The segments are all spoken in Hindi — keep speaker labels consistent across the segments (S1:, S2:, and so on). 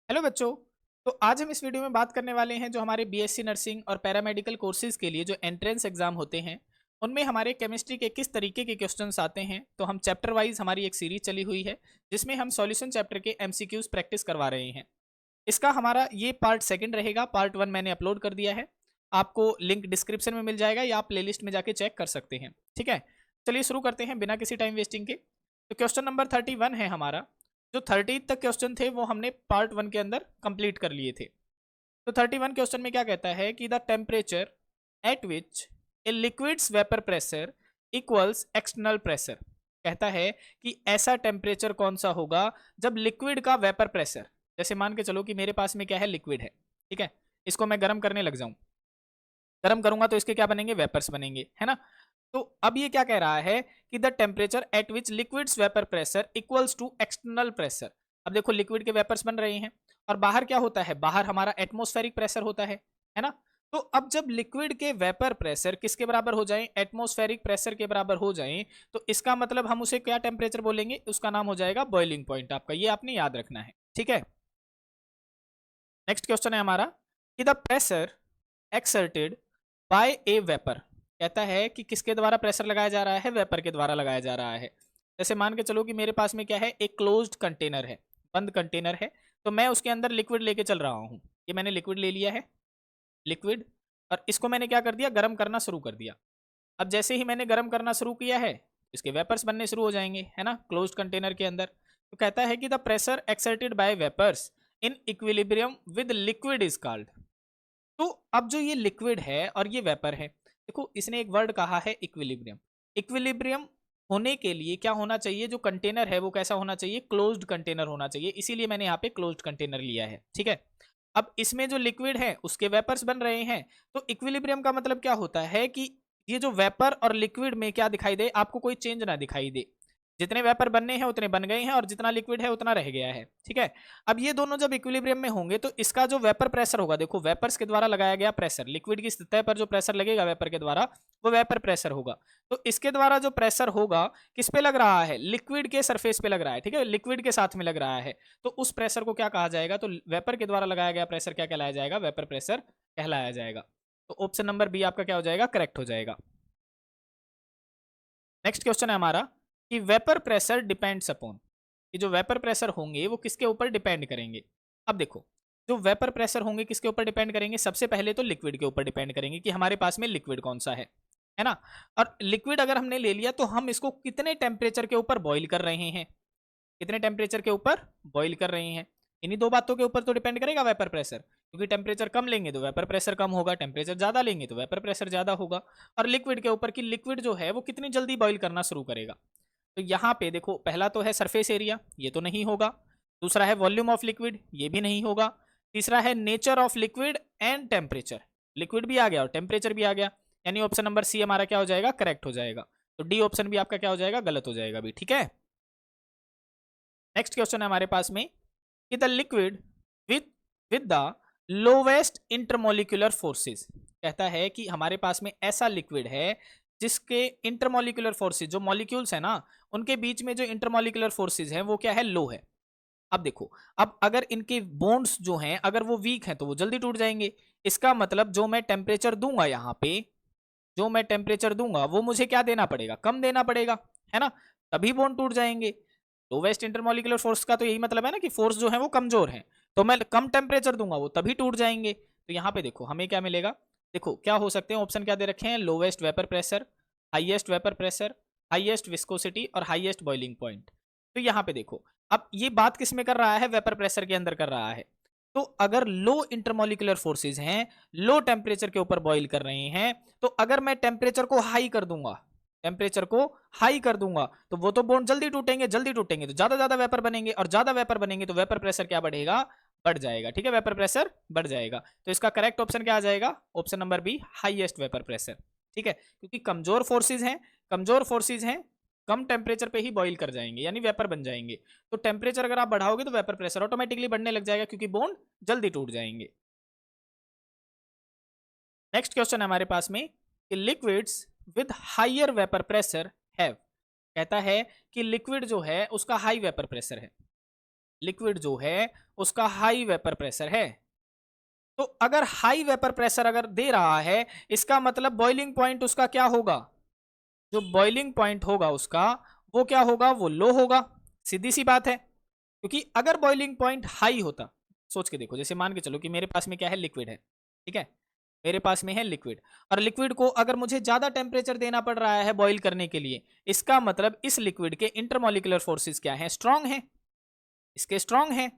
S1: हेलो बच्चों। तो आज हम इस वीडियो में बात करने वाले हैं जो हमारे बीएससी नर्सिंग और पैरामेडिकल कोर्सेज के लिए जो एंट्रेंस एग्जाम होते हैं उनमें हमारे केमिस्ट्री के किस तरीके के क्वेश्चंस आते हैं। तो हम चैप्टर वाइज हमारी एक सीरीज चली हुई है जिसमें हम सॉल्यूशन चैप्टर के एमसीक्यूज प्रैक्टिस करवा रहे हैं। इसका हमारा ये पार्ट सेकंड रहेगा। पार्ट वन मैंने अपलोड कर दिया है, आपको लिंक डिस्क्रिप्शन में मिल जाएगा या आप प्लेलिस्ट में जाके चेक कर सकते हैं। ठीक है, चलिए शुरू करते हैं बिना किसी टाइम वेस्टिंग के। तो क्वेश्चन नंबर 31 है हमारा। जो 30 तक क्वेश्चन थे वो हमने पार्ट वन के अंदर कंप्लीट कर लिए थे। तो 31 क्वेश्चन में क्या कहता है कि the temperature at which A liquids vapour pressure equals external pressure. कहता है कि ऐसा टेम्परेचर कौन सा होगा जब लिक्विड का वेपर प्रेशर, जैसे मान के चलो कि मेरे पास में क्या है, लिक्विड है। ठीक है, इसको मैं गर्म करने लग जाऊं, गर्म करूंगा तो इसके क्या बनेंगे, वेपर्स बनेंगे, है ना। तो अब ये क्या कह रहा है कि the temperature at which liquids vapour pressure equals to external pressure. अब देखो लिक्विड के वेपर्स बन रहे हैं और बाहर क्या होता है, बाहर हमारा एटमॉस्फेरिक प्रेशर होता है ना। तो अब जब लिक्विड के वेपर प्रेशर किसके बराबर हो जाए, एटमॉस्फेरिक प्रेशर के बराबर हो जाए, तो इसका मतलब हम उसे क्या टेम्परेचर बोलेंगे, उसका नाम हो जाएगा बॉइलिंग पॉइंट आपका। ये आपने याद रखना है, ठीक है। नेक्स्ट क्वेश्चन है हमारा कि the pressure exerted bye A vapour. कहता है कि किसके द्वारा प्रेशर लगाया जा रहा है, वेपर के द्वारा लगाया जा रहा है। जैसे मान के चलो कि मेरे पास में क्या है, एक क्लोज्ड कंटेनर है, बंद कंटेनर है, तो मैं उसके अंदर लिक्विड लेके चल रहा हूँ। ये मैंने लिक्विड ले लिया है, लिक्विड, और इसको मैंने क्या कर दिया, गर्म करना शुरू कर दिया। अब जैसे ही मैंने गर्म करना शुरू किया है इसके वेपर्स बनने शुरू हो जाएंगे, है ना, क्लोज्ड कंटेनर के अंदर। तो कहता है कि the pressure exerted by vapours in equilibrium with liquid is called. तो अब जो ये लिक्विड है और ये वेपर है, देखो इसने एक वर्ड कहा है इक्विलिब्रियम। इक्विलिब्रियम होने के लिए क्या होना चाहिए, जो कंटेनर है वो कैसा होना चाहिए, क्लोज्ड कंटेनर होना चाहिए। इसीलिए मैंने यहाँ पे क्लोज्ड कंटेनर लिया है, ठीक है। अब इसमें जो लिक्विड है उसके वेपर्स बन रहे हैं, तो इक्विलिब्रियम का मतलब क्या होता है कि ये जो वेपर और लिक्विड में क्या दिखाई दे, आपको कोई चेंज ना दिखाई दे। जितने वेपर बनने हैं उतने बन गए हैं और जितना लिक्विड है उतना रह गया है, ठीक है। अब ये दोनों जब इक्विलिब्रियम में होंगे तो इसका जो वेपर प्रेशर होगा, देखो वेपर्स के द्वारा लगाया गया प्रेशर, लिक्विड की सतह पर जो प्रेशर लगेगा वेपर के द्वारा वो वेपर प्रेशर होगा। तो इसके द्वारा जो प्रेशर होगा किस पे लग रहा है, लिक्विड के सरफेस पे लग रहा है, ठीक है, लिक्विड के साथ में लग रहा है। तो उस प्रेशर को क्या कहा जाएगा, तो वेपर के द्वारा लगाया गया प्रेशर क्या कहलाया जाएगा, वेपर प्रेशर कहलाया जाएगा। तो ऑप्शन नंबर बी आपका क्या हो जाएगा, करेक्ट हो जाएगा। नेक्स्ट क्वेश्चन है हमारा कि वेपर प्रेशर डिपेंड्स अपॉन, कि जो वेपर प्रेशर होंगे वो किसके ऊपर डिपेंड करेंगे। अब देखो जो वेपर प्रेशर होंगे किसके ऊपर डिपेंड करेंगे, सबसे पहले तो लिक्विड के ऊपर डिपेंड करेंगे कि हमारे पास में लिक्विड कौन सा है ना। और लिक्विड अगर हमने ले लिया तो हम इसको कितने टेम्परेचर के ऊपर बॉईल कर रहे हैं, कितने टेम्परेचर के ऊपर बॉईल कर रहे हैं, इन्हीं दो बातों के ऊपर तो डिपेंड करेगा वेपर प्रेशर। क्योंकि टेम्परेचर कम लेंगे तो वेपर प्रेशर कम होगा, टेम्परेचर ज्यादा लेंगे तो वेपर प्रेशर ज्यादा होगा। और लिक्विड के ऊपर कि लिक्विड जो है वो कितनी जल्दी बॉईल करना शुरू करेगा। तो यहाँ पे देखो पहला तो है सरफेस एरिया, ये तो नहीं होगा। दूसरा है वॉल्यूम ऑफ लिक्विड, ये भी नहीं होगा। तीसरा है nature of liquid and temperature, liquid भी आ गया और टेम्परेचर भी आ गया, यानी ऑप्शन नंबर सी हमारा क्या हो जाएगा, करेक्ट हो जाएगा। तो डी ऑप्शन भी आपका क्या हो जाएगा, गलत हो जाएगा भी, ठीक है। नेक्स्ट क्वेश्चन है हमारे पास में कि the liquid with with the lowest intermolecular forces. कहता है कि हमारे पास में ऐसा लिक्विड है जिसके इंटरमोलिकुलर फोर्सेस, जो मॉलिक्यूल्स है ना उनके बीच में जो इंटरमोलिकुलर फोर्सेस हैं वो क्या है, लो है। अब देखो, अब अगर इनके बॉन्ड्स जो हैं अगर वो वीक हैं तो वो जल्दी टूट जाएंगे। इसका मतलब जो मैं टेम्परेचर दूंगा यहाँ पे, जो मैं टेम्परेचर दूंगा वो मुझे क्या देना पड़ेगा, कम देना पड़ेगा, है ना, तभी बॉन्ड टूट जाएंगे। लोवेस्ट इंटरमोलिकुलर फोर्स का तो यही मतलब है ना कि फोर्स जो है वो कमजोर है, तो मैं कम टेम्परेचर दूंगा वो तभी टूट जाएंगे। तो यहाँ पे देखो हमें क्या मिलेगा, देखो क्या हो सकते हैं ऑप्शन, क्या दे रखे हैं, lowest vapour pressure, highest vapour pressure, highest viscosity और हाईएस्ट बॉइलिंग पॉइंट। तो यहाँ पे देखो अब ये बात किस में कर रहा है, वेपर प्रेशर के अंदर कर रहा है। तो अगर लो इंटरमोलिकुलर फोर्सेज हैं, लो टेम्परेचर के ऊपर बॉईल कर रहे हैं, तो अगर मैं टेम्परेचर को हाई कर दूंगा, टेम्परेचर को हाई कर दूंगा तो वो तो बॉन्ड जल्दी टूटेंगे, जल्दी टूटेंगे तो ज्यादा ज्यादा वेपर बनेंगे, और ज्यादा वेपर बनेंगे तो वेपर प्रेशर क्या बढ़ेगा, बढ़ जाएगा, ठीक है, वेपर प्रेशर बढ़ जाएगा। तो इसका करेक्ट ऑप्शन क्या आ जाएगा, option number B, highest vapour pressure, ठीक है। क्योंकि कमजोर फोर्सेज हैं, कमजोर फोर्सेज हैं, कम टेम्परेचर पे ही बॉईल कर जाएंगे यानी वेपर बन जाएंगे। तो टेम्परेचर अगर आप बढ़ाओगे तो वेपर प्रेशर ऑटोमेटिकली बढ़ने लग जाएगा क्योंकि बॉन्ड जल्दी टूट जाएंगे। नेक्स्ट क्वेश्चन है हमारे पास में कि liquids with higher vapour pressure have. कहता है कि लिक्विड जो है उसका हाई वेपर प्रेशर है, लिक्विड जो है उसका हाई वेपर प्रेशर है। तो अगर हाई वेपर प्रेशर अगर दे रहा है, इसका मतलब बॉइलिंग पॉइंट उसका क्या होगा, जो बॉइलिंग पॉइंट होगा उसका वो क्या होगा, वो लो होगा। सीधी सी बात है, क्योंकि अगर बॉइलिंग पॉइंट हाई होता, सोच के देखो, जैसे मान के चलो कि मेरे पास में क्या है, लिक्विड है, ठीक है, मेरे पास में है लिक्विड, और लिक्विड को अगर मुझे ज्यादा टेम्परेचर देना पड़ रहा है बॉईल करने के लिए, इसका मतलब इस लिक्विड के इंटरमोलिकुलर फोर्सेस क्या है, स्ट्रांग है, इसके स्ट्रांग है।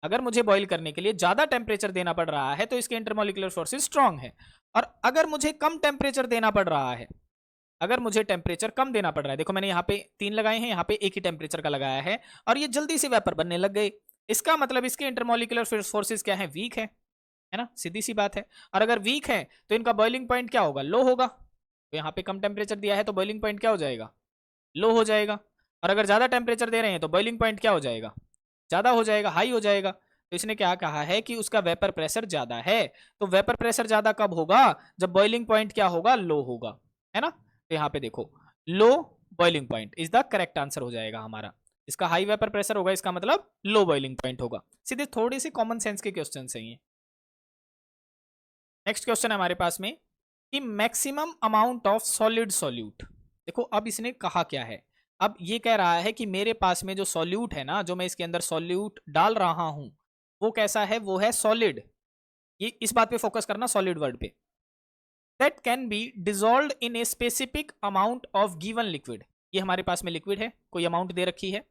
S1: अगर मुझे बॉईल करने के लिए ज्यादा टेम्परेचर देना पड़ रहा है तो इसके इंटरमोलिकुलर फोर्सेस स्ट्रांग है। और अगर मुझे कम टेम्परेचर देना पड़ रहा है, अगर मुझे टेम्परेचर कम देना पड़ रहा है, देखो मैंने यहाँ पे 3 लगाए हैं, यहाँ पे एक ही टेम्परेचर का लगाया है, और ये जल्दी से वेपर बनने लग गए, इसका मतलब इसके इंटरमोलिकुलर फोर्सेस क्या है, वीक है ना, सीधी सी बात है। और अगर वीक है तो इनका बॉइलिंग पॉइंट क्या होगा, लो होगा। तो यहाँ पे कम टेम्परेचर दिया है तो बॉइलिंग पॉइंट क्या हो जाएगा, लो हो जाएगा। और अगर ज्यादा टेम्परेचर दे रहे हैं तो बॉइलिंग पॉइंट क्या हो जाएगा, ज्यादा हो जाएगा, हाई हो जाएगा। तो इसने क्या कहा है कि उसका वेपर प्रेशर ज्यादा है। तो वेपर प्रेशर ज्यादा कब होगा, जब बॉइलिंग पॉइंट क्या होगा, लो होगा, है ना। तो यहाँ पे देखो, low boiling point is the correct answer हो जाएगा हमारा। इसका हाई वेपर प्रेशर होगा, इसका मतलब लो बॉइलिंग पॉइंट होगा। सीधे थोड़ी सी कॉमन सेंस के क्वेश्चन है ये। नेक्स्ट क्वेश्चन है हमारे पास में कि maximum amount of solid solute. देखो अब इसने कहा क्या है, अब ये कह रहा है कि मेरे पास में जो सॉल्यूट है ना, जो मैं इसके अंदर सॉल्यूट डाल रहा हूं, वो कैसा है, वो है सॉलिड। ये इस बात पे फोकस करना, सॉलिड वर्ड पे। That can be dissolve in a specific amount of given liquid. ये हमारे पास में लिक्विड है, कोई अमाउंट दे रखी है।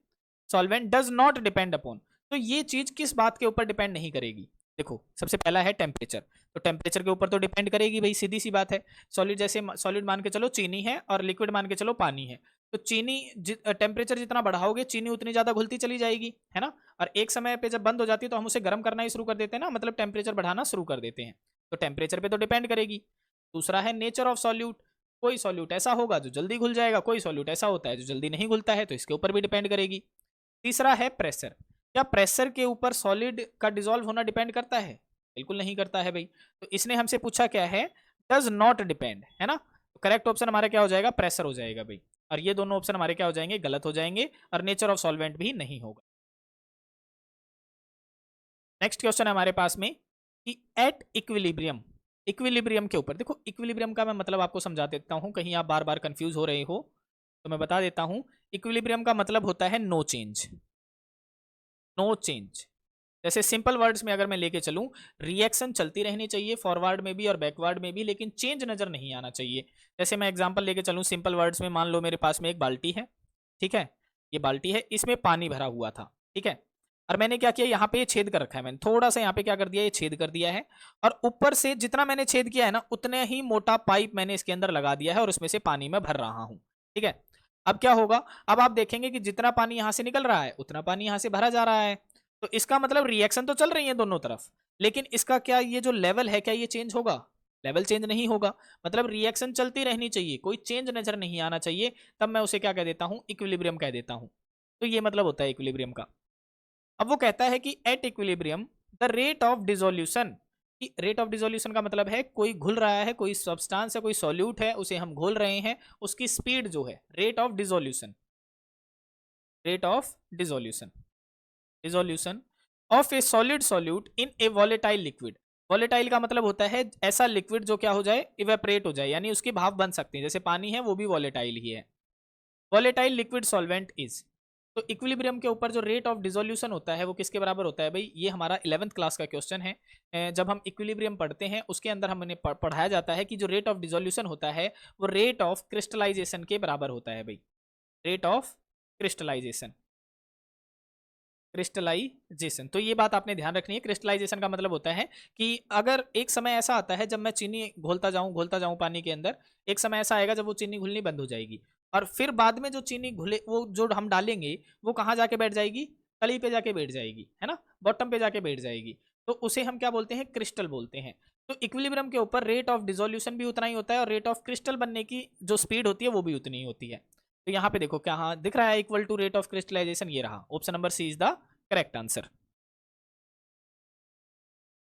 S1: Solvent does not depend upon, तो ये चीज किस बात के ऊपर डिपेंड नहीं करेगी। देखो सबसे पहला है टेम्परेचर, तो टेम्परेचर के ऊपर तो डिपेंड करेगी भाई, सीधी सी बात है। सॉलिड जैसे सॉलिड मान के चलो चीनी है, और लिक्विड मान के चलो पानी है, तो चीनी टेम्परेचर जितना बढ़ाओगे चीनी उतनी ज्यादा घुलती चली जाएगी, है ना। और एक समय पे जब बंद हो जाती है तो हम उसे गर्म करना ही शुरू कर देते हैं ना, मतलब टेम्परेचर बढ़ाना शुरू कर देते हैं, तो टेम्परेचर पे तो डिपेंड करेगी। दूसरा है नेचर ऑफ सॉल्यूट, कोई सॉल्यूट ऐसा होगा जो जल्दी घुल जाएगा, कोई सॉल्यूट ऐसा होता है जो जल्दी नहीं घुलता है, तो इसके ऊपर भी डिपेंड करेगी। तीसरा है प्रेशर, क्या प्रेशर के ऊपर सॉलिड का डिसॉल्व होना डिपेंड करता है, बिल्कुल नहीं करता है भाई। तो इसने हमसे पूछा क्या है, डज नॉट डिपेंड, है ना। तो करेक्ट ऑप्शन हमारा क्या हो जाएगा, प्रेशर हो जाएगा भाई। और ये दोनों ऑप्शन हमारे क्या हो जाएंगे, गलत हो जाएंगे, और नेचर ऑफ सॉल्वेंट भी नहीं होगा। नेक्स्ट क्वेश्चन है हमारे पास में कि एट इक्विलिब्रियम, इक्विलिब्रियम के ऊपर देखो, इक्विलिब्रियम का मैं मतलब आपको समझा देता हूं, कहीं आप बार बार कंफ्यूज हो रहे हो तो मैं बता देता हूं। इक्विलिब्रियम का मतलब होता है नो चेंज, नो चेंज। जैसे सिंपल वर्ड्स में अगर मैं लेके चलूं, रिएक्शन चलती रहनी चाहिए फॉरवर्ड में भी और बैकवर्ड में भी, लेकिन चेंज नजर नहीं आना चाहिए। जैसे मैं एग्जांपल लेके चलूं सिंपल वर्ड्स में, मान लो मेरे पास में एक बाल्टी है, ठीक है, ये बाल्टी है, इसमें पानी भरा हुआ था, ठीक है। और मैंने क्या किया, यहाँ पे ये छेद कर रखा है, मैंने थोड़ा सा यहाँ पे क्या कर दिया, ये छेद कर दिया है, और ऊपर से जितना मैंने छेद किया है ना, उतने ही मोटा पाइप मैंने इसके अंदर लगा दिया है, और उसमें से पानी मैं भर रहा हूँ, ठीक है। अब क्या होगा, अब आप देखेंगे कि जितना पानी यहाँ से निकल रहा है उतना पानी यहाँ से भरा जा रहा है। तो इसका मतलब रिएक्शन तो चल रही है दोनों तरफ, लेकिन इसका क्या ये जो लेवल है क्या ये चेंज होगा, लेवल चेंज नहीं होगा। मतलब रिएक्शन चलती रहनी चाहिए, कोई चेंज नजर नहीं आना चाहिए, तब मैं उसे क्या कह देता हूं, इक्विलिब्रियम कह देता हूं। तो ये मतलब होता है इक्विलिब्रियम का। अब वो कहता है कि at equilibrium the rate of dissolution, कि रेट ऑफ डिसोल्यूशन का मतलब है कोई घुल रहा है, कोई सब्सटेंस है, कोई सॉल्यूट है, उसे हम घोल रहे हैं, उसकी स्पीड जो है, rate of dissolution, rate of dissolution, dissolution of A solid solute in A volatile liquid. Volatile का मतलब होता है ऐसा लिक्विड जो क्या हो जाए, इवेपरेट हो जाए, यानी उसके भाप बन सकते हैं, जैसे पानी है वो भी वॉलेटाइल ही है। वॉलेटाइल लिक्विड सॉल्वेंट इज, तो इक्विलिब्रियम के ऊपर जो रेट ऑफ डिसोल्यूशन होता है वो किसके बराबर होता है भाई, ये हमारा 11th क्लास का क्वेश्चन है। जब हम इक्विलिब्रियम पढ़ते हैं उसके अंदर हमें पढ़ाया जाता है कि जो रेट ऑफ डिसोल्यूशन होता है वो रेट ऑफ क्रिस्टलाइजेशन के बराबर होता है भाई, रेट ऑफ क्रिस्टलाइजेशन, क्रिस्टलाइजेशन। तो ये बात आपने ध्यान रखनी है, क्रिस्टलाइजेशन का मतलब होता है कि अगर एक समय ऐसा आता है जब मैं चीनी घोलता जाऊं पानी के अंदर, एक समय ऐसा आएगा जब वो चीनी घुलनी बंद हो जाएगी, और फिर बाद में जो चीनी घुले वो जो हम डालेंगे वो कहाँ जाके बैठ जाएगी, तली पे जाके बैठ जाएगी, है ना, बॉटम पे जाके बैठ जाएगी। तो उसे हम क्या बोलते हैं, क्रिस्टल बोलते हैं। तो इक्विलिब्रियम के ऊपर रेट ऑफ डिसोल्यूशन भी उतना ही होता है, और रेट ऑफ क्रिस्टल बनने की जो स्पीड होती है वो भी उतनी ही होती है। तो यहाँ पे देखो क्या हाँ दिख रहा है, equal to rate of crystallization, ये रहा option number C is the correct answer.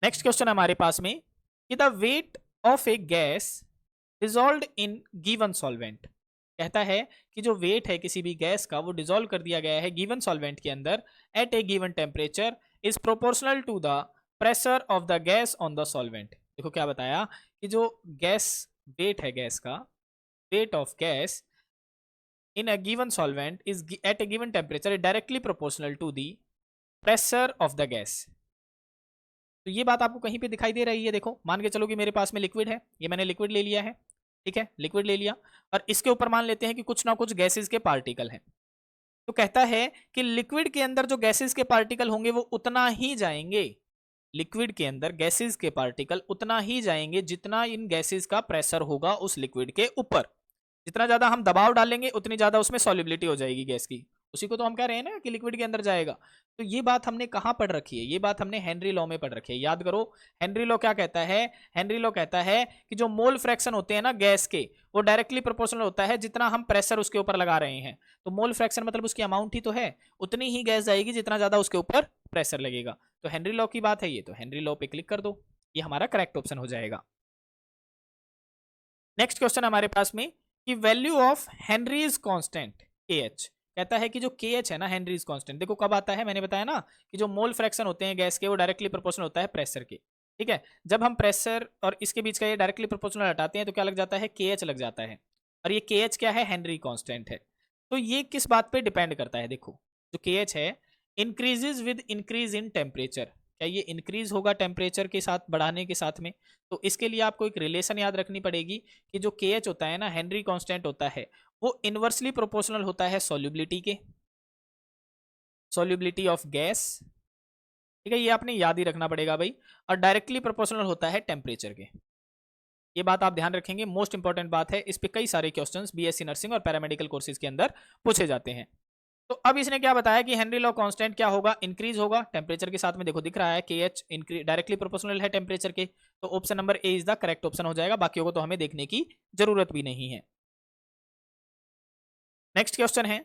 S1: Next question हमारे पास में कि the weight of a gas dissolved in given solvent कहता है कि जो वेट है किसी भी गैस का वो डिसॉल्व कर दिया गया है गिवन सॉल्वेंट के अंदर at a given temperature is proportional to the pressure of the gas on the solvent. देखो क्या बताया कि जो गैस वेट है गैस का, weight of gas in a given solvent is at a given temperature is directly proportional to the pressure of the gas। तो ये बात आपको कहीं पे दिखाई दे रही है। देखो मान के चलो कि मेरे पास में लिक्विड है, ये मैंने लिक्विड ले लिया है, ठीक है, लिक्विड ले लिया और इसके ऊपर मान लेते हैं कि कुछ ना कुछ गैसेस के पार्टिकल हैं। तो कहता है कि लिक्विड के अंदर जो गैसेस के पार्टिकल होंगे वो उतना ही जाएंगे, लिक्विड के अंदर गैसेस के पार्टिकल उतना ही जाएंगे जितना इन गैसेस का प्रेशर होगा उस लिक्विड के ऊपर। जितना ज्यादा हम दबाव डालेंगे उतनी ज्यादा उसमें सॉल्युबिलिटी हो जाएगी गैस की, उसी को तो हम कह रहे हैं ना कि लिक्विड के अंदर जाएगा। तो ये बात हमने कहाँ पढ़ रखी है? ये बात हमने हेनरी लॉ में पढ़ रखी है। याद करो हेनरी लॉ क्या कहता है? हेनरी लॉ कहता है कि जो मोल फ्रैक्शन होते हैं ना गैस के, वो डायरेक्टली प्रोपोर्शनल होता है जितना हम प्रेशर उसके ऊपर लगा रहे हैं। तो मोल फ्रैक्शन मतलब उसकी अमाउंट ही तो है, उतनी ही गैस जाएगी जितना ज्यादा उसके ऊपर प्रेशर लगेगा। तो हेनरी लॉ की बात है ये, तो हेनरी लॉ पे क्लिक कर दो, ये हमारा करेक्ट ऑप्शन हो जाएगा। नेक्स्ट क्वेश्चन हमारे पास में कि value of Henrys constant KH। कहता है कि जो KH है ना हेनरीज कांस्टेंट, देखो कब आता है, मैंने बताया ना कि जो मोल फ्रैक्शन होते हैं गैस के वो डायरेक्टली प्रोपोर्शनल होता है प्रेशर के, ठीक है। जब हम प्रेशर और इसके बीच का ये डायरेक्टली प्रोपोर्शनल हटाते हैं तो क्या लग जाता है? KH लग जाता है। और ये KH क्या है? हेनरी कांस्टेंट है। तो ये किस बात पे डिपेंड करता है? देखो जो KH है increases with increase in temperature, क्या ये इंक्रीज होगा टेम्परेचर के साथ, बढ़ाने के साथ में? तो इसके लिए आपको एक रिलेशन याद रखनी पड़ेगी कि जो KH होता है ना हेनरी कांस्टेंट होता है वो इनवर्सली प्रोपोर्शनल होता है सॉल्युबिलिटी के, सॉल्युबिलिटी ऑफ गैस, ठीक है, ये आपने याद ही रखना पड़ेगा भाई। और डायरेक्टली प्रोपोर्शनल होता है टेम्परेचर के। ये बात आप ध्यान रखेंगे, मोस्ट इंपॉर्टेंट बात है, इस पे कई सारे क्वेश्चंस BSc नर्सिंग और पैरामेडिकल कोर्सेज के अंदर पूछे जाते हैं। तो अब इसने क्या बताया कि हेनरी लॉ कांस्टेंट क्या होगा? इंक्रीज होगा टेम्परेचर के साथ में। देखो दिख रहा है KH डायरेक्टली प्रोपोर्शनल है टेम्परेचर के, तो option number A is the correct option हो जाएगा, बाकियों को तो हमें देखने की जरूरत भी नहीं है। नेक्स्ट क्वेश्चन है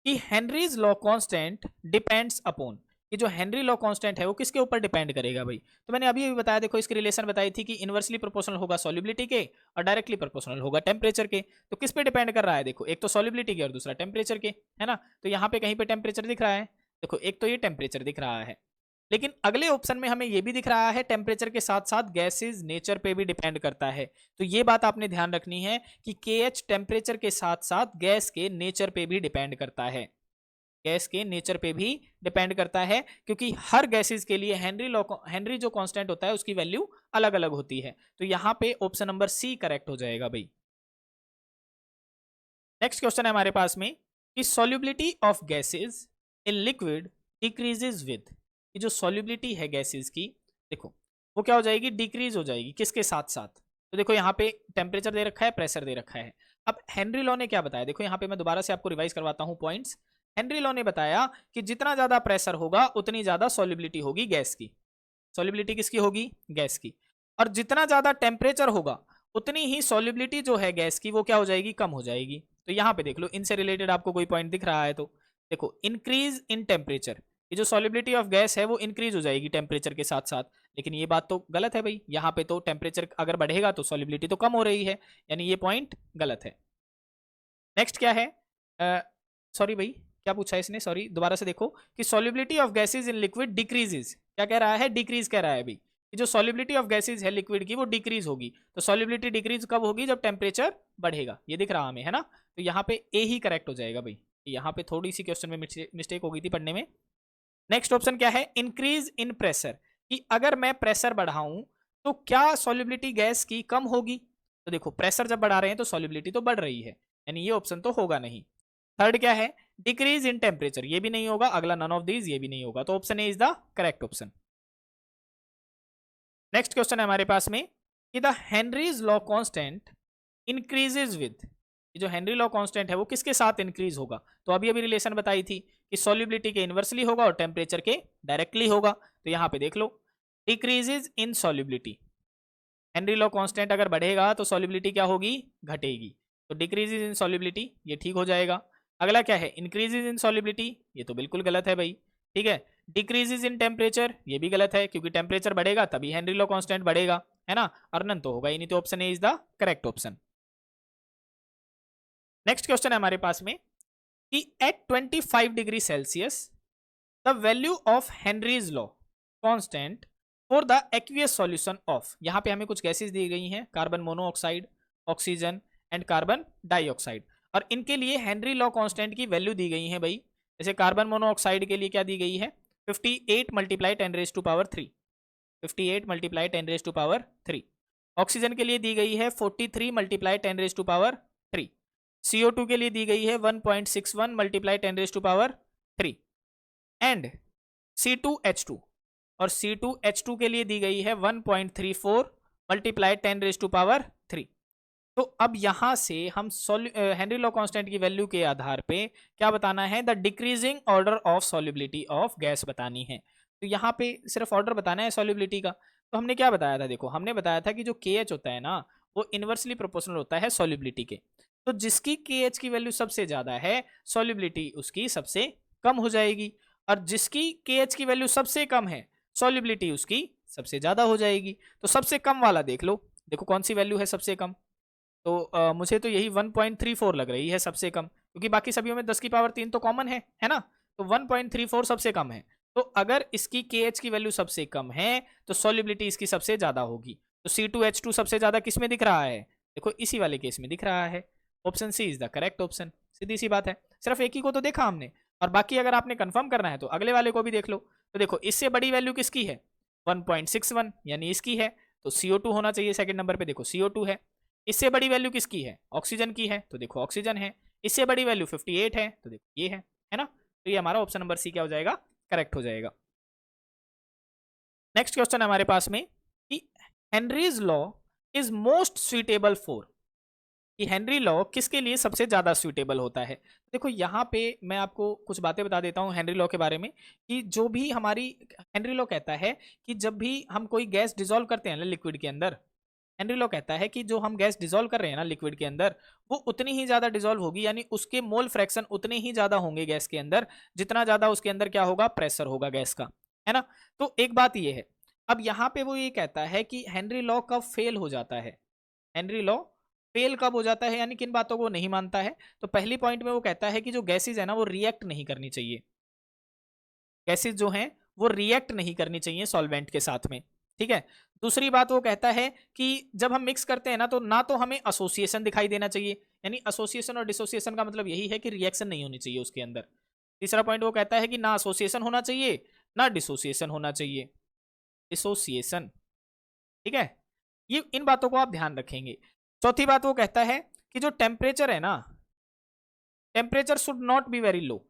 S1: कि Henry's law constant depends upon, कि जो हेनरी लॉ कांस्टेंट है वो किसके ऊपर डिपेंड करेगा भाई? तो मैंने अभी बताया, देखो इसकी रिलेशन बताई थी कि इनवर्सली प्रोपोर्शनल होगा सॉल्युबिलिटी के और डायरेक्टली प्रोपोर्शनल होगा टेम्परेचर के। तो किस पे डिपेंड कर रहा है? देखो एक तो सॉल्युबिलिटी के और दूसरा टेम्परेचर के, है ना। तो यहाँ पे कहीं पे टेम्परेचर दिख रहा है, देखो एक तो ये टेम्परेचर दिख रहा है, लेकिन अगले ऑप्शन में हमें ये भी दिख रहा है टेम्परेचर के साथ साथ गैसेज नेचर पे भी डिपेंड करता है। तो ये बात आपने ध्यान रखनी है कि KH टेम्परेचर के साथ साथ गैस के नेचर पे भी डिपेंड करता है, गैस के नेचर पे भी डिपेंड करता है, क्योंकि हर गैसेस के लिए हेनरी जो कांस्टेंट होता है उसकी वैल्यू अलग अलग होती है। तो यहां पे ऑप्शन नंबर सी करेक्ट हो जाएगा भाई। नेक्स्ट क्वेश्चन है हमारे पास में कि solubility of gases in liquid decreases with, कि जो सॉल्युबिलिटी है गैसेस की, देखो वो क्या हो जाएगी? डिक्रीज हो जाएगी, किसके साथ साथ? तो देखो यहाँ पे टेम्परेचर दे रखा है, प्रेशर दे रखा है। अब हेनरी लॉ ने क्या बताया? देखो यहाँ पे मैं दोबारा से आपको रिवाइज करवाता हूँ पॉइंट्स। हेनरी लॉ ने बताया कि जितना ज्यादा प्रेशर होगा उतनी ज्यादा सॉल्युबिलिटी होगी गैस की, सॉल्युबिलिटी किसकी होगी? गैस की। और जितना ज्यादा टेम्परेचर होगा उतनी ही सॉल्युबिलिटी जो है गैस की वो क्या हो जाएगी? कम हो जाएगी। तो यहाँ पे देख लो, इनसे रिलेटेड आपको कोई पॉइंट दिख रहा है तो देखो इंक्रीज इन टेम्परेचर, ये जो सॉल्युबिलिटी ऑफ गैस है वो इंक्रीज हो जाएगी टेम्परेचर के साथ साथ, लेकिन ये बात तो गलत है भाई। यहाँ पे तो टेम्परेचर अगर बढ़ेगा तो सॉल्युबिलिटी तो कम हो रही है, यानी ये पॉइंट गलत है। नेक्स्ट क्या है? सॉरी भाई, क्या पूछा है इसने? सॉरी, दोबारा से देखो कि solubility of gases in liquid decreases, क्या कह रहा है? डिक्रीज कह रहा है भाई, कि जो सॉल्युबिलिटी ऑफ गैसेस है लिक्विड की वो डिक्रीज होगी। तो सॉल्युबिलिटी डिक्रीज कब होगी? जब टेम्परेचर बढ़ेगा, ये दिख रहा हमें, है ना। तो यहाँ पे ए ही करेक्ट हो जाएगा भाई, यहाँ पे थोड़ी सी क्वेश्चन में मिस्टेक हो गई थी पढ़ने में। नेक्स्ट ऑप्शन क्या है? इंक्रीज इन प्रेशर, कि अगर मैं प्रेशर बढ़ाऊं तो क्या सॉल्युबिलिटी गैस की कम होगी? तो देखो प्रेशर जब बढ़ा रहे हैं तो सॉल्युबिलिटी तो बढ़ रही है, यानी ये ऑप्शन तो होगा नहीं। थर्ड क्या है? डिक्रीज इन टेम्परेचर, ये भी नहीं होगा, अगला नन ऑफ दीज ये भी नहीं होगा, तो option A is the correct option. Next question है हमारे पास में कि the Henrys law constant increases with, जो हेनरी लॉ कांस्टेंट है वो किसके साथ इंक्रीज होगा? तो अभी अभी रिलेशन बताई थी कि सॉल्युबिलिटी के इनवर्सली होगा और टेम्परेचर के डायरेक्टली होगा। तो यहाँ पे देख लो decreases in solubility, Henry law constant अगर बढ़ेगा तो सॉल्युबिलिटी क्या होगी? घटेगी। तो डिक्रीजेज इन सॉल्युबिलिटी ये ठीक हो जाएगा। अगला क्या है? इंक्रीजेज इन सॉल्युबिलिटी, ये तो बिल्कुल गलत है भाई, ठीक है। डिक्रीजेज इन टेम्परेचर, ये भी गलत है, क्योंकि टेम्परेचर बढ़ेगा तभी हेनरी लॉ कांस्टेंट बढ़ेगा, है ना। और नन तो होगा ही नहीं, तो option A is the correct option. Next question है हमारे पास में कि at 25 degree Celsius the value of Henry's law constant for the aqueous solution of, यहां पे हमें कुछ गैसेस दी गई हैं, carbon monoxide, oxygen and carbon dioxide, और इनके लिए हेनरी लॉ कांस्टेंट की वैल्यू दी गई है भाई। जैसे कार्बन मोनोऑक्साइड के लिए क्या दी गई है, 58 मल्टीप्लाई 10⁻³ 58 मल्टीप्लाई 10⁻³ ऑक्सीजन के लिए दी गई है 43 मल्टीप्लाई 10⁻³ CO2 के लिए दी गई है 1.61 मल्टीप्लाई 10⁻³ एंड C2H2, और C2H2 के लिए दी गई है 1.34 मल्टीप्लाई 10⁻³ तो अब यहां से हम हेनरी लॉ कांस्टेंट की वैल्यू के आधार पे क्या बताना है, the decreasing order of solubility of gas बतानी है। तो यहाँ पे सिर्फ ऑर्डर बताना है सॉल्युबिलिटी का। तो हमने क्या बताया था, देखो हमने बताया था कि जो KH होता है ना वो इनवर्सली प्रोपोर्शनल होता है सॉल्युबिलिटी के। तो जिसकी KH की वैल्यू सबसे ज्यादा है सॉल्युबिलिटी उसकी सबसे कम हो जाएगी, और जिसकी KH की वैल्यू सबसे कम है सॉल्युबिलिटी उसकी सबसे ज्यादा हो जाएगी। तो सबसे कम वाला देख लो, देखो कौन सी वैल्यू है सबसे कम, तो मुझे तो यही 1.34 लग रही है सबसे कम, क्योंकि बाकी सभी में 10 की पावर 3 तो कॉमन है ना, तो 1.34 सबसे कम है। तो अगर इसकी KH की वैल्यू सबसे कम है तो सॉल्युबिलिटी इसकी सबसे ज्यादा होगी। तो C2H2 सबसे ज्यादा किस में दिख रहा है, देखो इसी वाले केस में दिख रहा है। Option C is the correct option, सीधी सी बात है। सिर्फ एक ही को तो देखा हमने, और बाकी अगर आपने कंफर्म करना है तो अगले वाले को भी देख लो। तो देखो इससे बड़ी वैल्यू किसकी है 1.61 यानी इसकी है, तो CO2 होना चाहिए सेकंड नंबर पे, देखो CO2 है। इससे बड़ी वैल्यू किसकी है, ऑक्सीजन की है, तो देखो ऑक्सीजन है। इससे बड़ी वैल्यू 58 है, तो देखो ये है ना। तो ये हमारा ऑप्शन नंबर सी क्या हो जाएगा, करेक्ट हो जाएगा। नेक्स्ट क्वेश्चन है हमारे पास में कि Henry's law is most suitable for, कि हेनरी लॉ किसके लिए सबसे ज्यादा सुइटेबल होता है। देखो यहाँ पे मैं आपको कुछ बातें बता देता हूँ हेनरी लॉ के बारे में, कि जो भी हमारी हेनरी लॉ कहता है कि जब भी हम कोई गैस डिसॉल्व करते हैं ना लिक्विड के अंदर, हेनरी लॉ कहता है कि जो हम गैस डिसॉल्व कर रहे हैं ना लिक्विड के अंदर वो उतनी ही ज्यादा डिसॉल्व होगी, यानी उसके मोल फ्रैक्शन उतने ही ज्यादा होंगे गैस के अंदर जितना ज्यादा उसके अंदर क्या होगा, प्रेशर होगा गैस का, है ना। तो एक बात ये है, अब यहाँ पे वो ये कहता है कि हेनरी लॉ कब फेल हो जाता है, हेनरी लॉ फेल कब हो जाता है, यानी किन बातों को नहीं मानता है। तो पहली पॉइंट में वो कहता है कि जो गैसेज है ना वो रिएक्ट नहीं करनी चाहिए, गैसेज जो हैं वो रिएक्ट नहीं करनी चाहिए सॉल्वेंट के साथ में, ठीक है। दूसरी बात वो कहता है कि जब हम मिक्स करते हैं ना तो हमें एसोसिएशन दिखाई देना चाहिए, यानी एसोसिएशन और डिसोसिएशन का मतलब यही है कि रिएक्शन नहीं होनी चाहिए उसके अंदर। तीसरा पॉइंट वो कहता है कि ना एसोसिएशन होना चाहिए ना डिसोसिएशन होना चाहिए, डिसोसिएशन, ठीक है। ये इन बातों को आप ध्यान रखेंगे। चौथी बात वो कहता है कि जो टेम्परेचर है ना, temperature should not be very low,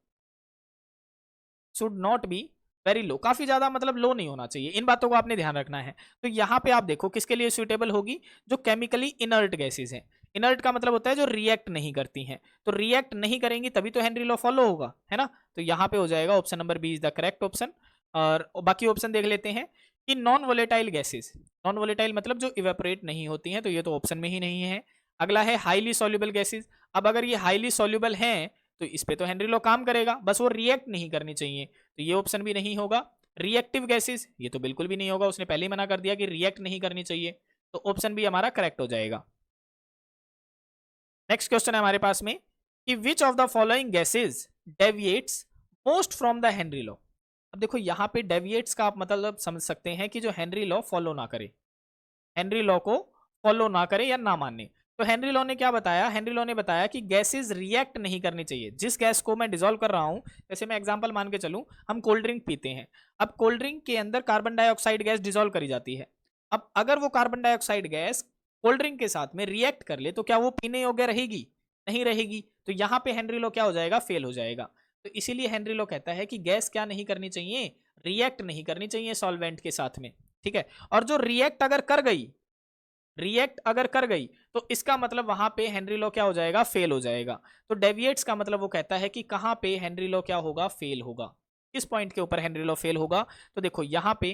S1: should not be very low, काफी ज्यादा मतलब लो नहीं होना चाहिए, इन बातों को आपने ध्यान रखना है। तो यहाँ पे आप देखो किसके लिए सुइटेबल होगी, जो केमिकली इनर्ट गैसेज हैं। इनर्ट का मतलब होता है जो रिएक्ट नहीं करती हैं, तो रिएक्ट नहीं करेंगी तभी तो हेनरी लॉ फॉलो होगा, है ना। तो यहाँ पे हो जाएगा option number B is the correct option. और बाकी ऑप्शन देख लेते हैं कि non volatile gases, non volatile मतलब जो इवेपोरेट नहीं होती हैं, तो ये तो ऑप्शन में ही नहीं है। अगला है हाईली सॉल्युबल गैसेज, अब अगर ये हाईली सॉल्युबल हैं तो इस पे तो हेनरी लॉ काम करेगा, बस वो रिएक्ट नहीं करनी चाहिए, तो ये ऑप्शन भी नहीं होगा। रिएक्टिव गैसेस ये तो बिल्कुल भी नहीं होगा, उसने पहले ही मना कर दिया कि रिएक्ट नहीं करनी चाहिए, तो ऑप्शन भी हमारा करेक्ट हो जाएगा। नेक्स्ट क्वेश्चन है हमारे पास में कि which of the following gases deviates most from the Henry law. अब देखो यहाँ पे डेविएट्स का आप मतलब समझ सकते हैं कि जो हेनरी लॉ फॉलो ना करे, हेनरी लॉ को फॉलो ना करे या ना माने। तो हेनरी लॉ ने क्या बताया, हेनरी लॉ ने बताया कि गैसेज रिएक्ट नहीं करनी चाहिए। जिस गैस को मैं डिसॉल्व कर रहा हूं, जैसे मैं एग्जांपल मान के चलूं, हम कोल्ड ड्रिंक पीते हैं, अब कोल्ड ड्रिंक के अंदर कार्बन डाइऑक्साइड गैस डिसॉल्व करी जाती है। अब अगर वो carbon dioxide gas cold drink के साथ में रिएक्ट कर ले तो क्या वो पीने योग्य रहेगी, नहीं रहेगी। तो यहाँ पे हेनरी लॉ क्या हो जाएगा, फेल हो जाएगा। तो इसीलिए हेनरी लॉ कहता है कि गैस क्या नहीं करनी चाहिए, रिएक्ट नहीं करनी चाहिए सॉल्वेंट के साथ में, ठीक है। और जो रिएक्ट अगर कर गई, रिएक्ट अगर कर गई तो इसका मतलब वहां पे हेनरी लॉ क्या हो जाएगा, फेल हो जाएगा। तो डेविएट्स का मतलब वो कहता है कि कहां पे हेनरी लॉ क्या होगा, फेल होगा, किस पॉइंट के ऊपर हेनरी लॉ फेल होगा। तो देखो यहाँ पे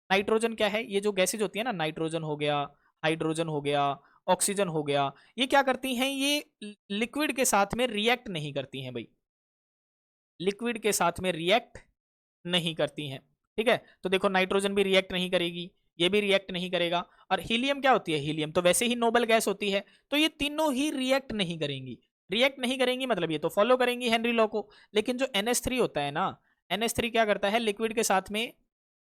S1: नाइट्रोजन क्या है, ये जो गैसेज होती है ना, नाइट्रोजन हो गया, हाइड्रोजन हो गया, ऑक्सीजन हो गया, ये क्या करती हैं, ये लिक्विड के साथ में रिएक्ट नहीं करती हैं भाई, लिक्विड के साथ में रिएक्ट नहीं करती हैं, ठीक है। तो देखो नाइट्रोजन भी रिएक्ट नहीं करेगी, ये भी रिएक्ट नहीं करेगा, और हीलियम क्या होती है, हीलियम तो वैसे ही नोबल गैस होती है, तो ये तीनों ही रिएक्ट नहीं करेंगी। रिएक्ट नहीं करेंगी मतलब ये तो फॉलो करेंगी हेनरी लॉ को। लेकिन जो NH3 होता है ना, NH3 क्या करता है, लिक्विड के साथ में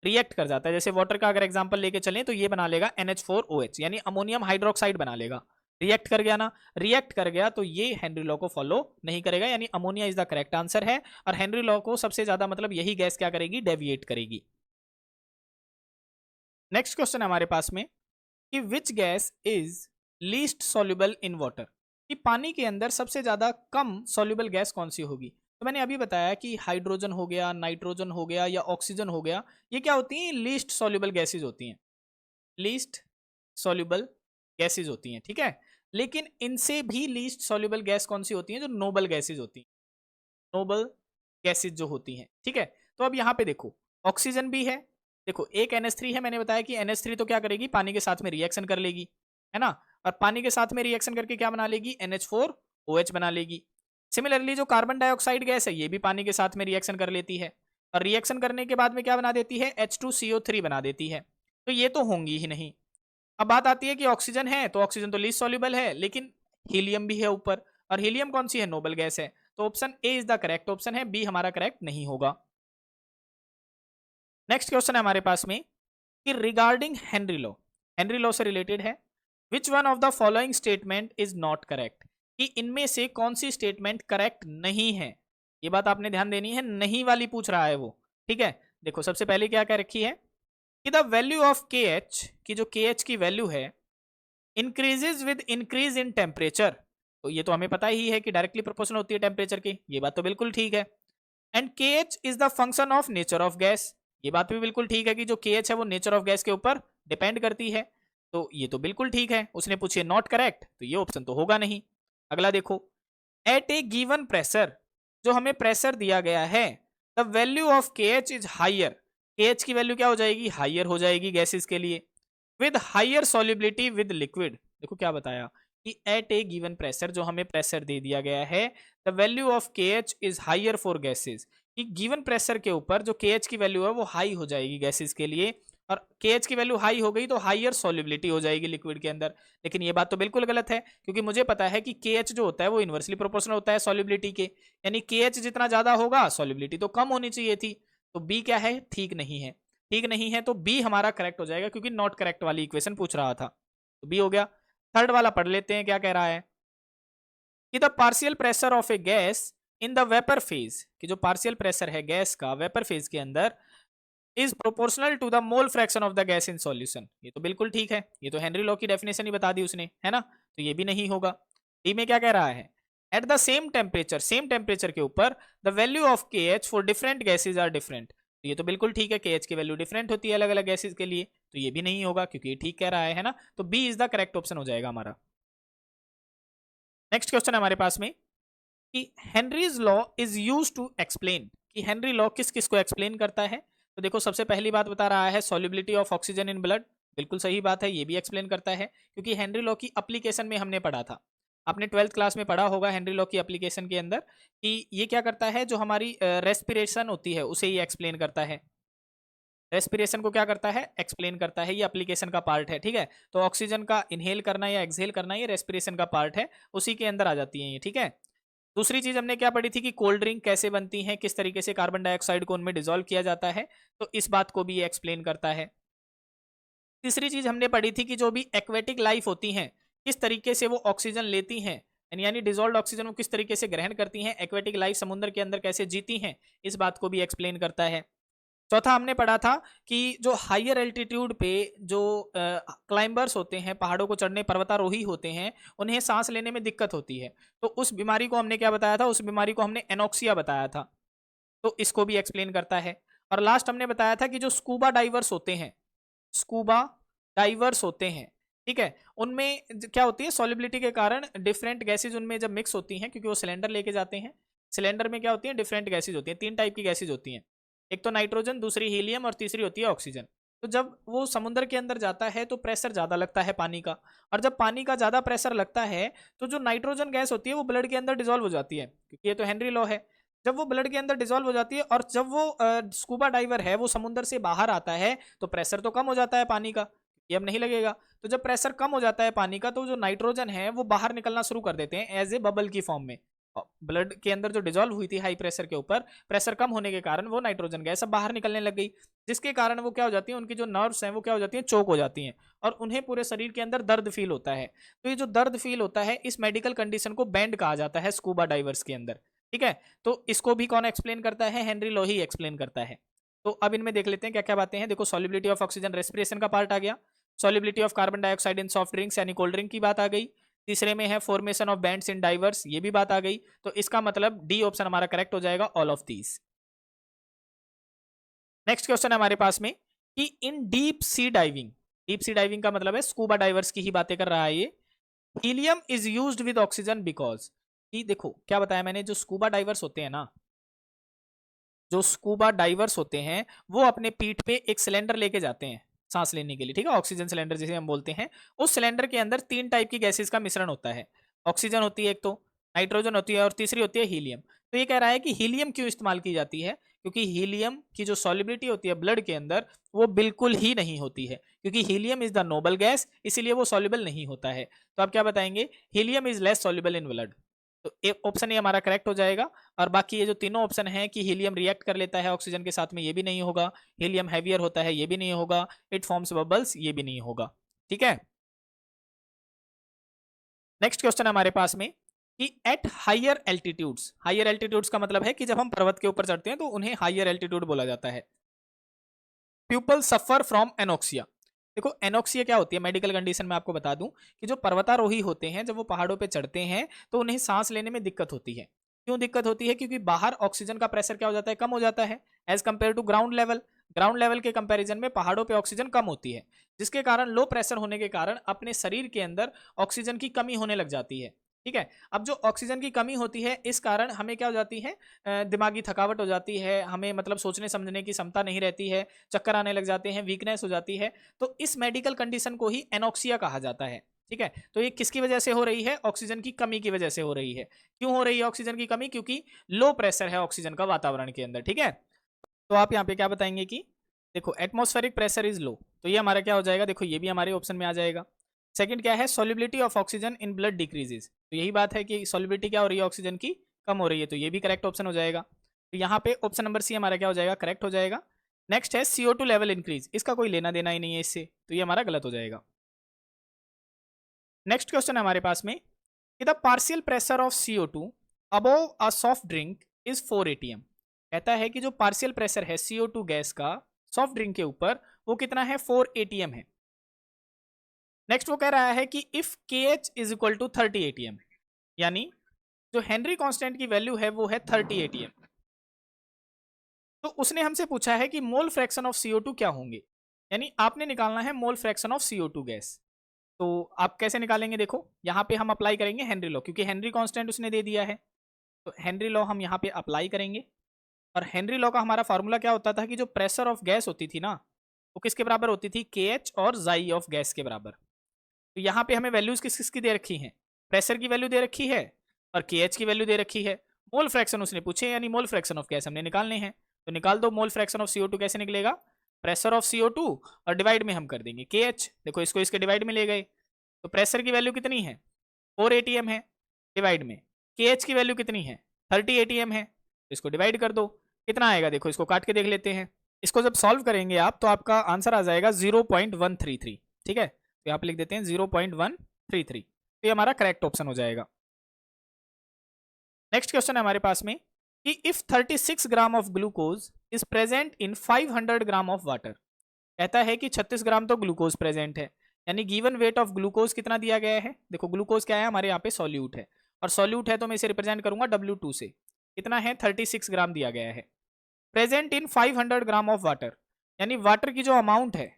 S1: रिएक्ट कर जाता है। जैसे वाटर का अगर एग्जांपल लेके चलें तो ये बना लेगा NH4OH, यानी अमोनियम हाइड्रोक्साइड बना लेगा। रिएक्ट कर गया ना, रिएक्ट कर गया तो ये हेनरी लॉ को फॉलो नहीं करेगा, यानी ammonia is the correct answer है। और हेनरी लॉ को सबसे ज्यादा मतलब यही गैस क्या करेगी, डेविएट करेगी। नेक्स्ट क्वेश्चन है हमारे पास में कि which gas is least soluble in water, कि पानी के अंदर सबसे ज्यादा कम सॉल्युबल गैस कौन सी होगी। तो मैंने अभी बताया कि हाइड्रोजन हो गया, नाइट्रोजन हो गया या ऑक्सीजन हो गया, ये क्या होती हैं, लीस्ट सॉल्युबल गैसेज होती हैं, लीस्ट सॉल्युबल गैसेज होती हैं, ठीक है। लेकिन इनसे भी लीस्ट सॉल्युबल गैस कौन सी होती है, जो नोबल गैसेज होती हैं, नोबल गैसेज जो होती हैं, ठीक है। तो अब यहाँ पे देखो ऑक्सीजन भी है, देखो एक NH3 है, मैंने बताया कि NH3 तो क्या करेगी, पानी के साथ में रिएक्शन कर लेगी, है ना, और पानी के साथ में रिएक्शन करके क्या बना लेगी, NH4OH बना लेगी। सिमिलरली जो कार्बन डाइऑक्साइड गैस है ये भी पानी के साथ में रिएक्शन कर लेती है, और रिएक्शन करने के बाद में क्या बना देती है, H2CO3 बना देती है। तो ये तो होंगी ही नहीं। अब बात आती है कि ऑक्सीजन है, तो ऑक्सीजन तो लीस्ट सॉल्युबल है, लेकिन हीलियम भी है ऊपर, और हीलियम कौन सी है, नोबल गैस है। तो option A is the correct option है, बी हमारा करेक्ट नहीं होगा। नेक्स्ट क्वेश्चन है हमारे पास में कि regarding Henry law, Henry law से रिलेटेड है, which one of the following statement is not correct, कि इनमें से कौन सी स्टेटमेंट करेक्ट नहीं है। ये बात आपने ध्यान देनी है, नहीं वाली पूछ रहा है वो, ठीक है। देखो सबसे पहले क्या क्या रखी है कि द वैल्यू ऑफ KH, की जो KH की वैल्यू है increases with increase in temperature, तो ये तो हमें पता ही है कि डायरेक्टली प्रोपोर्शनल होती है टेम्परेचर की, ये बात तो बिल्कुल ठीक है। And KH is the function of nature of gas, ये बात भी बिल्कुल ठीक है कि जो KH है वो नेचर ऑफ गैस के ऊपर डिपेंड करती है, तो ये तो बिल्कुल ठीक है। उसने पूछे नॉट करेक्ट, तो ये ऑप्शन तो होगा नहीं। अगला देखो, एट ए गिवन प्रेशर, जो हमें प्रेशर दिया गया है, the value of KH is higher, KH की वैल्यू क्या हो जाएगी, हाइयर हो जाएगी गैसेस के लिए, with higher solubility with liquid. देखो क्या बताया कि एट ए गिवन प्रेशर, जो हमें प्रेशर दे दिया गया है, the value of KH is higher for gases, कि गिवन प्रेशर के ऊपर जो KH की वैल्यू है वो हाई हो जाएगी गैसेस के लिए, और KH की वैल्यू हाई हो गई तो हाइयर सॉल्युबिलिटी हो जाएगी लिक्विड के अंदर। लेकिन ये बात तो बिल्कुल गलत है, क्योंकि मुझे पता है कि KH जो होता है वो इनवर्सली प्रोपोर्शनल होता है सॉल्युबिलिटी के, यानी KH जितना ज्यादा होगा सॉल्युबिलिटी तो कम होनी चाहिए थी। तो बी क्या है, ठीक नहीं है, ठीक नहीं है, तो बी हमारा करेक्ट हो जाएगा, क्योंकि नॉट करेक्ट वाली इक्वेशन पूछ रहा था, तो बी हो गया। थर्ड वाला पढ़ लेते हैं, क्या कह रहा है कि the partial pressure of a gas in the vapour phase, कि जो पार्शियल प्रेशर है गैस का वेपर फेज के अंदर, is proportional to the mole fraction of the gas in solution. ये तो बिल्कुल ठीक है, ये तो हेनरी लॉ की डेफिनेशन ही बता दी उसने, है ना, तो ये भी नहीं होगा। डी में क्या कह रहा है, at the same temperature, same temperature के ऊपर the value of KH for different gases are different, तो ये तो बिल्कुल ठीक है, KH की वैल्यू डिफरेंट होती है अलग अलग गैसेज के लिए, तो ये भी नहीं होगा क्योंकि ये ठीक कह रहा है ना, तो B is the correct option हो जाएगा हमारा। नेक्स्ट क्वेश्चन है हमारे पास में कि Henry's law is use to explain, कि हेनरी लॉ किस किस को एक्सप्लेन करता है। तो देखो सबसे पहली बात बता रहा है solubility of oxygen in blood, बिल्कुल सही बात है, ये भी एक्सप्लेन करता है, क्योंकि हेनरी लॉ की एप्लीकेशन में हमने पढ़ा था, आपने 12th क्लास में पढ़ा होगा हेनरी लॉ की एप्लीकेशन के अंदर, कि ये क्या करता है, जो हमारी रेस्पिरेशन होती है उसे ये एक्सप्लेन करता है, रेस्पिरेशन को क्या करता है, एक्सप्लेन करता है, ये एप्लीकेशन का पार्ट है, ठीक है। तो ऑक्सीजन का इनहेल करना या एक्सहेल करना ये रेस्पिरेशन का पार्ट है, उसी के अंदर आ जाती है ये, ठीक है। दूसरी चीज हमने क्या पढ़ी थी कि कोल्ड ड्रिंक कैसे बनती है, किस तरीके से कार्बन डाइऑक्साइड को उनमें डिसॉल्व किया जाता है, तो इस बात को भी ये एक्सप्लेन करता है। तीसरी चीज हमने पढ़ी थी कि जो भी एक्वेटिक लाइफ होती हैं किस तरीके से वो ऑक्सीजन लेती हैं, यानी डिसॉल्व्ड ऑक्सीजन को किस तरीके से ग्रहण करती हैं, एक्वेटिक लाइफ समुद्र के अंदर कैसे जीती हैं, इस बात को भी एक्सप्लेन करता है। चौथा हमने पढ़ा था कि जो हायर एल्टीट्यूड पे जो क्लाइंबर्स होते हैं, पहाड़ों को चढ़ने पर्वतारोही होते हैं, उन्हें सांस लेने में दिक्कत होती है, तो उस बीमारी को हमने क्या बताया था, उस बीमारी को हमने एनोक्सिया बताया था, तो इसको भी एक्सप्लेन करता है। और लास्ट हमने बताया था कि जो स्कूबा डाइवर्स होते हैं, स्कूबा डाइवर्स होते हैं, ठीक है, उनमें क्या होती है, सॉल्युबिलिटी के कारण डिफरेंट गैसेज उनमें जब मिक्स होती हैं, क्योंकि वो सिलेंडर लेके जाते हैं, सिलेंडर में क्या होती है, डिफरेंट गैसेज होती हैं, 3 टाइप की गैसेज होती हैं, एक तो नाइट्रोजन, दूसरी हीलियम और तीसरी होती है ऑक्सीजन। तो जब वो समुद्र के अंदर जाता है तो प्रेशर ज़्यादा लगता है पानी का, और जब पानी का ज़्यादा प्रेशर लगता है तो जो नाइट्रोजन गैस होती है वो ब्लड के अंदर डिजोल्व हो जाती है, क्योंकि ये तो हेनरी लॉ है। जब वो ब्लड के अंदर डिजोल्व हो जाती है और जब वो स्कूबा डाइवर है वो समुद्र से बाहर आता है तो प्रेशर तो कम हो जाता है पानी का, ये अब नहीं लगेगा। तो जब प्रेशर कम हो जाता है पानी का तो जो नाइट्रोजन है वो बाहर निकलना शुरू कर देते हैं एज ए बबल की फॉर्म में। ब्लड के अंदर जो डिजोल्व हुई थी हाई प्रेशर के ऊपर, प्रेशर कम होने के कारण वो नाइट्रोजन गैस अब बाहर निकलने लग गई, जिसके कारण वो क्या हो जाती है, उनकी जो नर्व्स हैं वो क्या हो जाती हैं, चोक हो जाती हैं और उन्हें पूरे शरीर के अंदर दर्द फील होता है। तो ये जो दर्द फील होता है इस मेडिकल कंडीशन को बैंड कहा जाता है स्कूबा डाइवर्स के अंदर। ठीक है, तो इसको भी कौन एक्सप्लेन करता है, हेनरी लो ही एक्सप्लेन करता है। तो अब इनमें देख लेते हैं क्या क्या बातें हैं। देखो, सॉल्युबिलिटी ऑफ ऑक्सीजन रेस्पिरेशन का पार्ट आ गया, solubility of carbon dioxide in soft drinks यानी कोल्ड ड्रिंक की बात आ गई, तीसरे में है formation of bands in diverse, ये भी बात आ गई। तो इसका मतलब डी ऑप्शन हमारा करेक्ट हो जाएगा, all of these. Next question है हमारे पास में कि इन deep sea diving, deep sea diving का मतलब है स्कूबा डाइवर्स की ही बातें कर रहा है ये, helium is used with oxygen because, कि देखो क्या बताया मैंने, जो स्कूबा डाइवर्स होते हैं ना, जो स्कूबा डाइवर्स होते हैं वो अपने पीठ पे एक सिलेंडर लेके जाते हैं सांस लेने के लिए, ठीक है, ऑक्सीजन सिलेंडर जिसे हम बोलते हैं। उस सिलेंडर के अंदर 3 टाइप की गैसेस का मिश्रण होता है, ऑक्सीजन होती है एक, तो नाइट्रोजन होती है और तीसरी होती है हीलियम। तो ये कह रहा है कि हीलियम क्यों इस्तेमाल की जाती है, क्योंकि हीलियम की जो सॉल्युबिलिटी होती है ब्लड के अंदर वो बिल्कुल ही नहीं होती है, क्योंकि helium is the noble gas, इसीलिए वो सॉल्युबल नहीं होता है। तो आप क्या बताएंगे, helium is less soluble in blood. तो एक ऑप्शन ये हमारा करेक्ट हो जाएगा। और बाकी ये जो तीनों ऑप्शन है कि हीलियम रिएक्ट कर लेता है ऑक्सीजन के साथ में, ये भी नहीं होगा, हीलियम हैवियर होता है ये भी नहीं होगा, इट फॉर्म्स बबल्स ये भी नहीं होगा। ठीक है, नेक्स्ट क्वेश्चन है हमारे पास में कि at higher altitudes, higher altitudes का मतलब है कि जब हम पर्वत के ऊपर चढ़ते हैं तो उन्हें हायर एल्टीट्यूड बोला जाता है, पीपल सफर फ्रॉम एनोक्सिया। देखो एनोक्सिया क्या होती है मेडिकल कंडीशन में, आपको बता दूं कि जो पर्वतारोही होते हैं जब वो पहाड़ों पे चढ़ते हैं तो उन्हें सांस लेने में दिक्कत होती है। क्यों दिक्कत होती है, क्योंकि बाहर ऑक्सीजन का प्रेशर क्या हो जाता है, कम हो जाता है as compare to ground level. Ground level के कंपैरिजन में पहाड़ों पे ऑक्सीजन कम होती है, जिसके कारण लो प्रेशर होने के कारण अपने शरीर के अंदर ऑक्सीजन की कमी होने लग जाती है। ठीक है, अब जो ऑक्सीजन की कमी होती है इस कारण हमें क्या हो जाती है, दिमागी थकावट हो जाती है, हमें मतलब सोचने समझने की क्षमता नहीं रहती है, चक्कर आने लग जाते हैं, वीकनेस हो जाती है। तो इस मेडिकल कंडीशन को ही एनोक्सिया कहा जाता है। ठीक है, तो ये किसकी वजह से हो रही है, ऑक्सीजन की कमी की वजह से हो रही है। क्यों हो रही है ऑक्सीजन की कमी, क्योंकि लो प्रेशर है ऑक्सीजन का वातावरण के अंदर। ठीक है, तो आप यहाँ पे क्या बताएंगे कि देखो एटमॉस्फेरिक प्रेशर इज लो, तो ये हमारा क्या हो जाएगा, देखो ये भी हमारे ऑप्शन में आ जाएगा। सेकंड क्या है, solubility of oxygen in blood decreases, तो यही बात है कि सॉल्युबिलिटी क्या हो रही है ऑक्सीजन की, कम हो रही है, तो ये भी करेक्ट ऑप्शन हो जाएगा। तो यहाँ पे ऑप्शन नंबर सी हमारा क्या हो जाएगा, करेक्ट हो जाएगा। नेक्स्ट है CO2 लेवल इंक्रीज, इसका कोई लेना देना ही नहीं है इससे, तो ये हमारा गलत हो जाएगा। नेक्स्ट क्वेश्चन है हमारे पास में कि the partial pressure of CO2 above a soft drink is 4 atm। कहता है कि जो पार्शियल प्रेशर है CO2 गैस का सॉफ्ट ड्रिंक के ऊपर वो कितना है, 4 atm है। नेक्स्ट वो कह रहा है कि if KH is equal to 30 atm, यानी जो हेनरी कांस्टेंट की वैल्यू है वो है 30 atm। तो उसने हमसे पूछा है कि मोल फ्रैक्शन ऑफ CO2 क्या होंगे, यानी आपने निकालना है मोल फ्रैक्शन ऑफ CO2 गैस। तो आप कैसे निकालेंगे, देखो यहाँ पे हम अप्लाई करेंगे हेनरी लॉ, क्योंकि हेनरी कांस्टेंट उसने दे दिया है, तो हेनरी लॉ हम यहाँ पे अप्लाई करेंगे। और हेनरी लॉ का हमारा फॉर्मूला क्या होता था कि जो प्रेशर ऑफ गैस होती थी ना वो किसके बराबर होती थी, KH और जाई ऑफ गैस के बराबर। तो यहाँ पे हमें वैल्यूज किस किस की दे रखी हैं, प्रेशर की वैल्यू दे रखी है और KH की वैल्यू दे रखी है। मोल फ्रैक्शन उसने पूछे, यानी मोल फ्रैक्शन ऑफ गैस हमने निकालने हैं, तो निकाल दो। मोल फ्रैक्शन ऑफ CO2 कैसे निकलेगा, प्रेशर ऑफ CO2 और डिवाइड में हम कर देंगे KH, देखो इसको इसके डिवाइड में ले गए, तो प्रेशर की वैल्यू कितनी है, 4 atm है, डिवाइड में KH की वैल्यू कितनी है, 30 atm है, तो इसको डिवाइड कर दो, कितना आएगा, देखो इसको काट के देख लेते हैं। इसको जब सॉल्व करेंगे आप तो आपका आंसर आ जाएगा 0.133। ठीक है, तो यहाँ पे लिख देते हैं 0.133, तो ये हमारा करेक्ट ऑप्शन हो जाएगा। नेक्स्ट क्वेश्चन है हमारे पास में कि if 36 gram of glucose is present in 500 gram of water, कहता है कि 36 ग्राम तो ग्लूकोज प्रेजेंट है, यानी गिवन वेट ऑफ ग्लूकोज कितना दिया गया है, देखो ग्लूकोज क्या है हमारे यहाँ पे सॉल्यूट है, और सॉल्यूट है तो मैं इसे रिप्रेजेंट करूंगा W2 से, कितना है 36 ग्राम दिया गया है, present in 500 gram of water, यानी वाटर की जो अमाउंट है,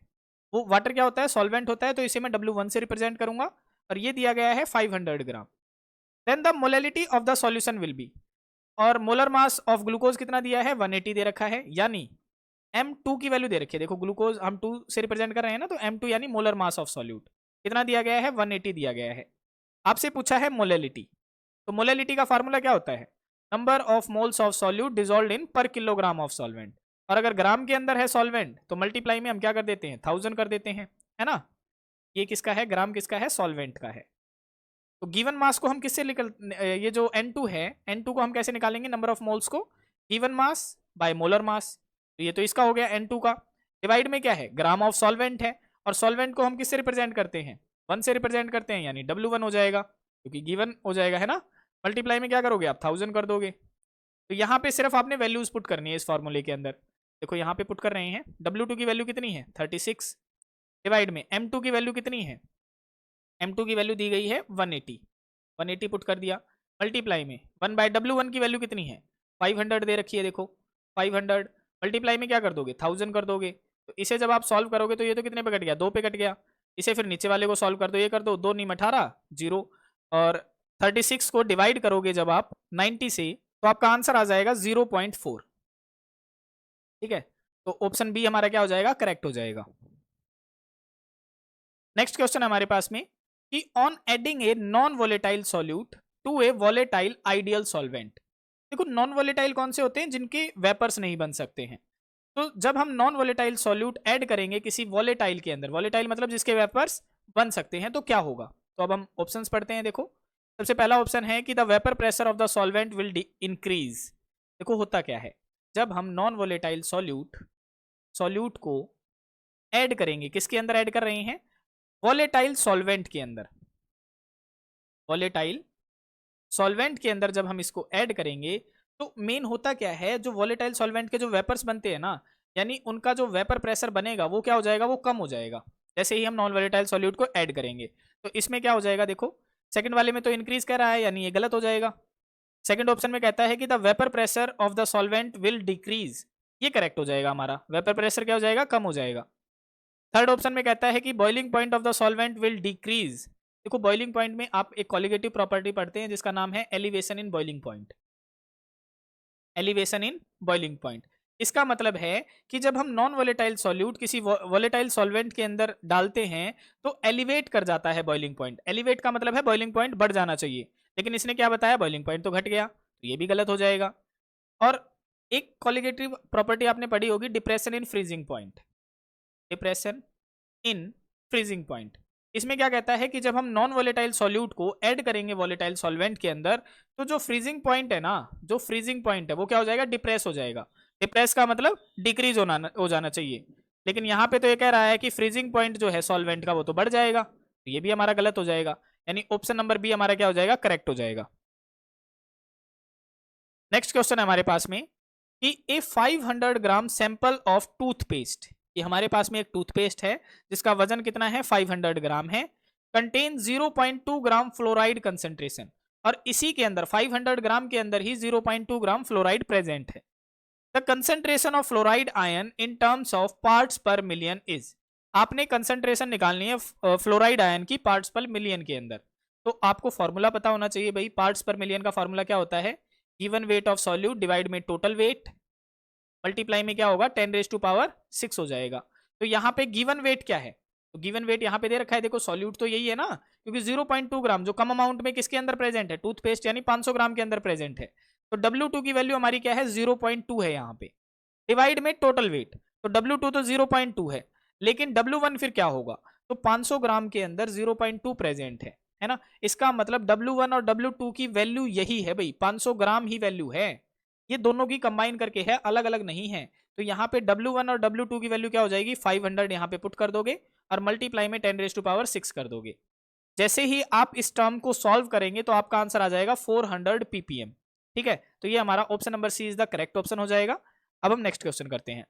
S1: वो वाटर क्या होता है, सॉल्वेंट होता है, तो इसे मैं W1 से रिप्रेजेंट करूंगा, और ये दिया गया है 500 gram. Then the molality of the solution will be, और मोलर मास ऑफ ग्लूकोज कितना दिया है, 180 दे रखा है, यानी M2 की वैल्यू दे रखी है, देखो ग्लूकोज हम 2 से रिप्रेजेंट कर रहे हैं ना, तो M2 यानी मोलर मास ऑफ सॉल्यूट कितना दिया गया है, 180 दिया गया है। आपसे पूछा है मोलैलिटी, तो मोलैलिटी का फार्मूला क्या होता है, number of moles of solute dissolve in पर किलोग्राम ऑफ सॉल्वेंट, और अगर ग्राम के अंदर है सॉल्वेंट तो मल्टीप्लाई में हम क्या कर देते हैं, 1000 कर देते हैं, है ना। ये किसका है, ग्राम किसका है, सॉल्वेंट का है। तो गिवन मास को हम किससे निकल, ये जो N2 है, N2 को हम कैसे निकालेंगे, नंबर ऑफ मोल्स को given mass by molar mass. तो ये तो इसका हो गया N2 का, डिवाइड में क्या है, ग्राम ऑफ सॉल्वेंट है, और सॉल्वेंट को हम किससे रिप्रेजेंट करते हैं, 1 से रिप्रेजेंट करते हैं, यानी W1 हो जाएगा, क्योंकि गिवन हो जाएगा है ना। मल्टीप्लाई में क्या करोगे आप, 1000 कर दोगे। तो यहाँ पे सिर्फ आपने वैल्यूज पुट करनी है इस फॉर्मूले के अंदर। देखो यहाँ पे पुट कर रहे हैं, W2 की वैल्यू कितनी है 36, डिवाइड में M2 की वैल्यू कितनी है, M2 की वैल्यू दी गई है 180, 180 पुट कर दिया, मल्टीप्लाई में 1 बाय W1 की वैल्यू कितनी है 500 दे रखी है, देखो 500, मल्टीप्लाई में क्या कर दोगे 1000 कर दोगे। तो इसे जब आप सॉल्व करोगे तो ये तो कितने पे कट गया, 2 पे कट गया। इसे फिर नीचे वाले को सॉल्व कर दो, ये कर दो 2 नीम 18 0, और 36 को डिवाइड करोगे जब आप 90 से, तो आपका आंसर आ जाएगा 0.4। ठीक है, तो ऑप्शन बी हमारा क्या हो जाएगा, करेक्ट हो जाएगा। नेक्स्ट क्वेश्चन हमारे पास में कि on adding a non volatile solute to a volatile ideal solvent. देखो नॉन वोलेटाइल कौन से होते हैं, जिनके वेपर्स नहीं बन सकते हैं। तो जब हम नॉन वोलेटाइल सॉल्यूट ऐड करेंगे किसी वोलेटाइल के अंदर, वोलेटाइल मतलब जिसके वेपर्स बन सकते हैं, तो क्या होगा। तो अब हम ऑप्शंस पढ़ते हैं। देखो सबसे पहला ऑप्शन है कि the vapour pressure of the solvent will increase. देखो होता क्या है, जब हम नॉन वोलेटाइल सॉल्यूट को ऐड करेंगे, किसके अंदर ऐड कर रहे हैं, वोलेटाइल सॉल्वेंट के अंदर, वोलेटाइल सॉल्वेंट के अंदर जब हम इसको ऐड करेंगे, तो मेन होता क्या है, जो वोलेटाइल सॉल्वेंट के जो वेपर्स बनते हैं ना, यानी उनका जो वेपर प्रेशर बनेगा वो क्या हो जाएगा, वो कम हो जाएगा जैसे ही हम नॉन वोलेटाइल सॉल्यूट को ऐड करेंगे। तो इसमें क्या हो जाएगा, देखो सेकंड वाले में तो इंक्रीज कर रहा है, यानी ये गलत हो जाएगा। सेकंड ऑप्शन में कहता है कि the vapour pressure of the solvent will decrease, ये करेक्ट हो जाएगा, हमारा वेपर प्रेशर क्या हो जाएगा, कम हो जाएगा। थर्ड ऑप्शन में कहता है कि boiling point of the solvent will decrease. देखो बॉइलिंग पॉइंट में आप एक कॉलिगेटिव प्रॉपर्टी पढ़ते हैं जिसका नाम है elevation in boiling point, elevation in boiling point. इसका मतलब है कि जब हम नॉन वोलेटाइल सॉल्यूट किसी वोलेटाइल सॉल्वेंट के अंदर डालते हैं तो एलिवेट कर जाता है बॉइलिंग पॉइंट। एलिवेट का मतलब है बॉइलिंग पॉइंट बढ़ जाना चाहिए, लेकिन इसने क्या बताया, बॉइलिंग पॉइंट तो घट गया, तो ये भी गलत हो जाएगा। और एक कॉलिगेटिव प्रॉपर्टी आपने पढ़ी होगी, depression in freezing point, depression in freezing point. इसमें क्या कहता है कि जब हम नॉन वोलेटाइल सॉल्यूट को ऐड करेंगे वोलेटाइल सॉल्वेंट के अंदर, तो जो फ्रीजिंग पॉइंट है ना, जो फ्रीजिंग पॉइंट है वो क्या हो जाएगा, डिप्रेस हो जाएगा। डिप्रेस का मतलब डिक्रीज हो जाना चाहिए, लेकिन यहाँ पे तो ये कह रहा है कि फ्रीजिंग पॉइंट जो है सॉल्वेंट का वो तो बढ़ जाएगा, तो ये भी हमारा गलत हो जाएगा, यानी ऑप्शन नंबर बी हमारा क्या हो जाएगा, करेक्ट हो जाएगा। नेक्स्ट क्वेश्चन है हमारे पास में कि ए 500 ग्राम सैंपल ऑफ टूथपेस्ट, ये हमारे पास में एक टूथपेस्ट है जिसका वजन कितना है, 500 ग्राम है, कंटेन 0.2 ग्राम फ्लोराइड कंसेंट्रेशन, और इसी के अंदर 500 ग्राम के अंदर ही 0.2 ग्राम फ्लोराइड प्रेजेंट है। The concentration of fluoride ion in terms of parts पर मिलियन इज। आपने कंसेंट्रेशन निकालनी है फ्लोराइड आयन की पार्ट्स पर मिलियन के अंदर, तो आपको फॉर्मूला पता होना चाहिए भाई। पार्ट्स पर मिलियन का फॉर्मूला क्या होता है, given weight of solute divide में टोटल वेट, मल्टीप्लाई में क्या होगा 10⁻⁶ हो जाएगा। तो यहाँ पे गिवन वेट क्या है, तो गिवन वेट यहाँ पे दे रखा है, देखो सॉल्यूट तो यही है ना, क्योंकि 0.2 ग्राम जो कम अमाउंट में किसके अंदर प्रेजेंट है, टूथपेस्ट यानी 500 ग्राम के अंदर प्रेजेंट है। तो W2 की वैल्यू हमारी क्या है, 0.2 है यहाँ पे, डिवाइड में टोटल वेट, तो W2 तो 0.2 है, लेकिन W1 फिर क्या होगा, तो 500 ग्राम के अंदर 0.2 प्रेजेंट है ना। इसका मतलब W1 और W2 की वैल्यू यही है भाई, 500 ग्राम ही वैल्यू है, ये दोनों की कंबाइन करके है, अलग अलग नहीं है। तो यहाँ पे W1 और W2 की वैल्यू क्या हो जाएगी, 500 यहाँ पे पुट कर दोगे और मल्टीप्लाई में 10⁻⁶ कर दोगे। जैसे ही आप इस टर्म को सॉल्व करेंगे तो आपका आंसर आ जाएगा 400 ppm। ठीक है, तो ये हमारा option number C is the correct option हो जाएगा। अब हम नेक्स्ट क्वेश्चन करते हैं।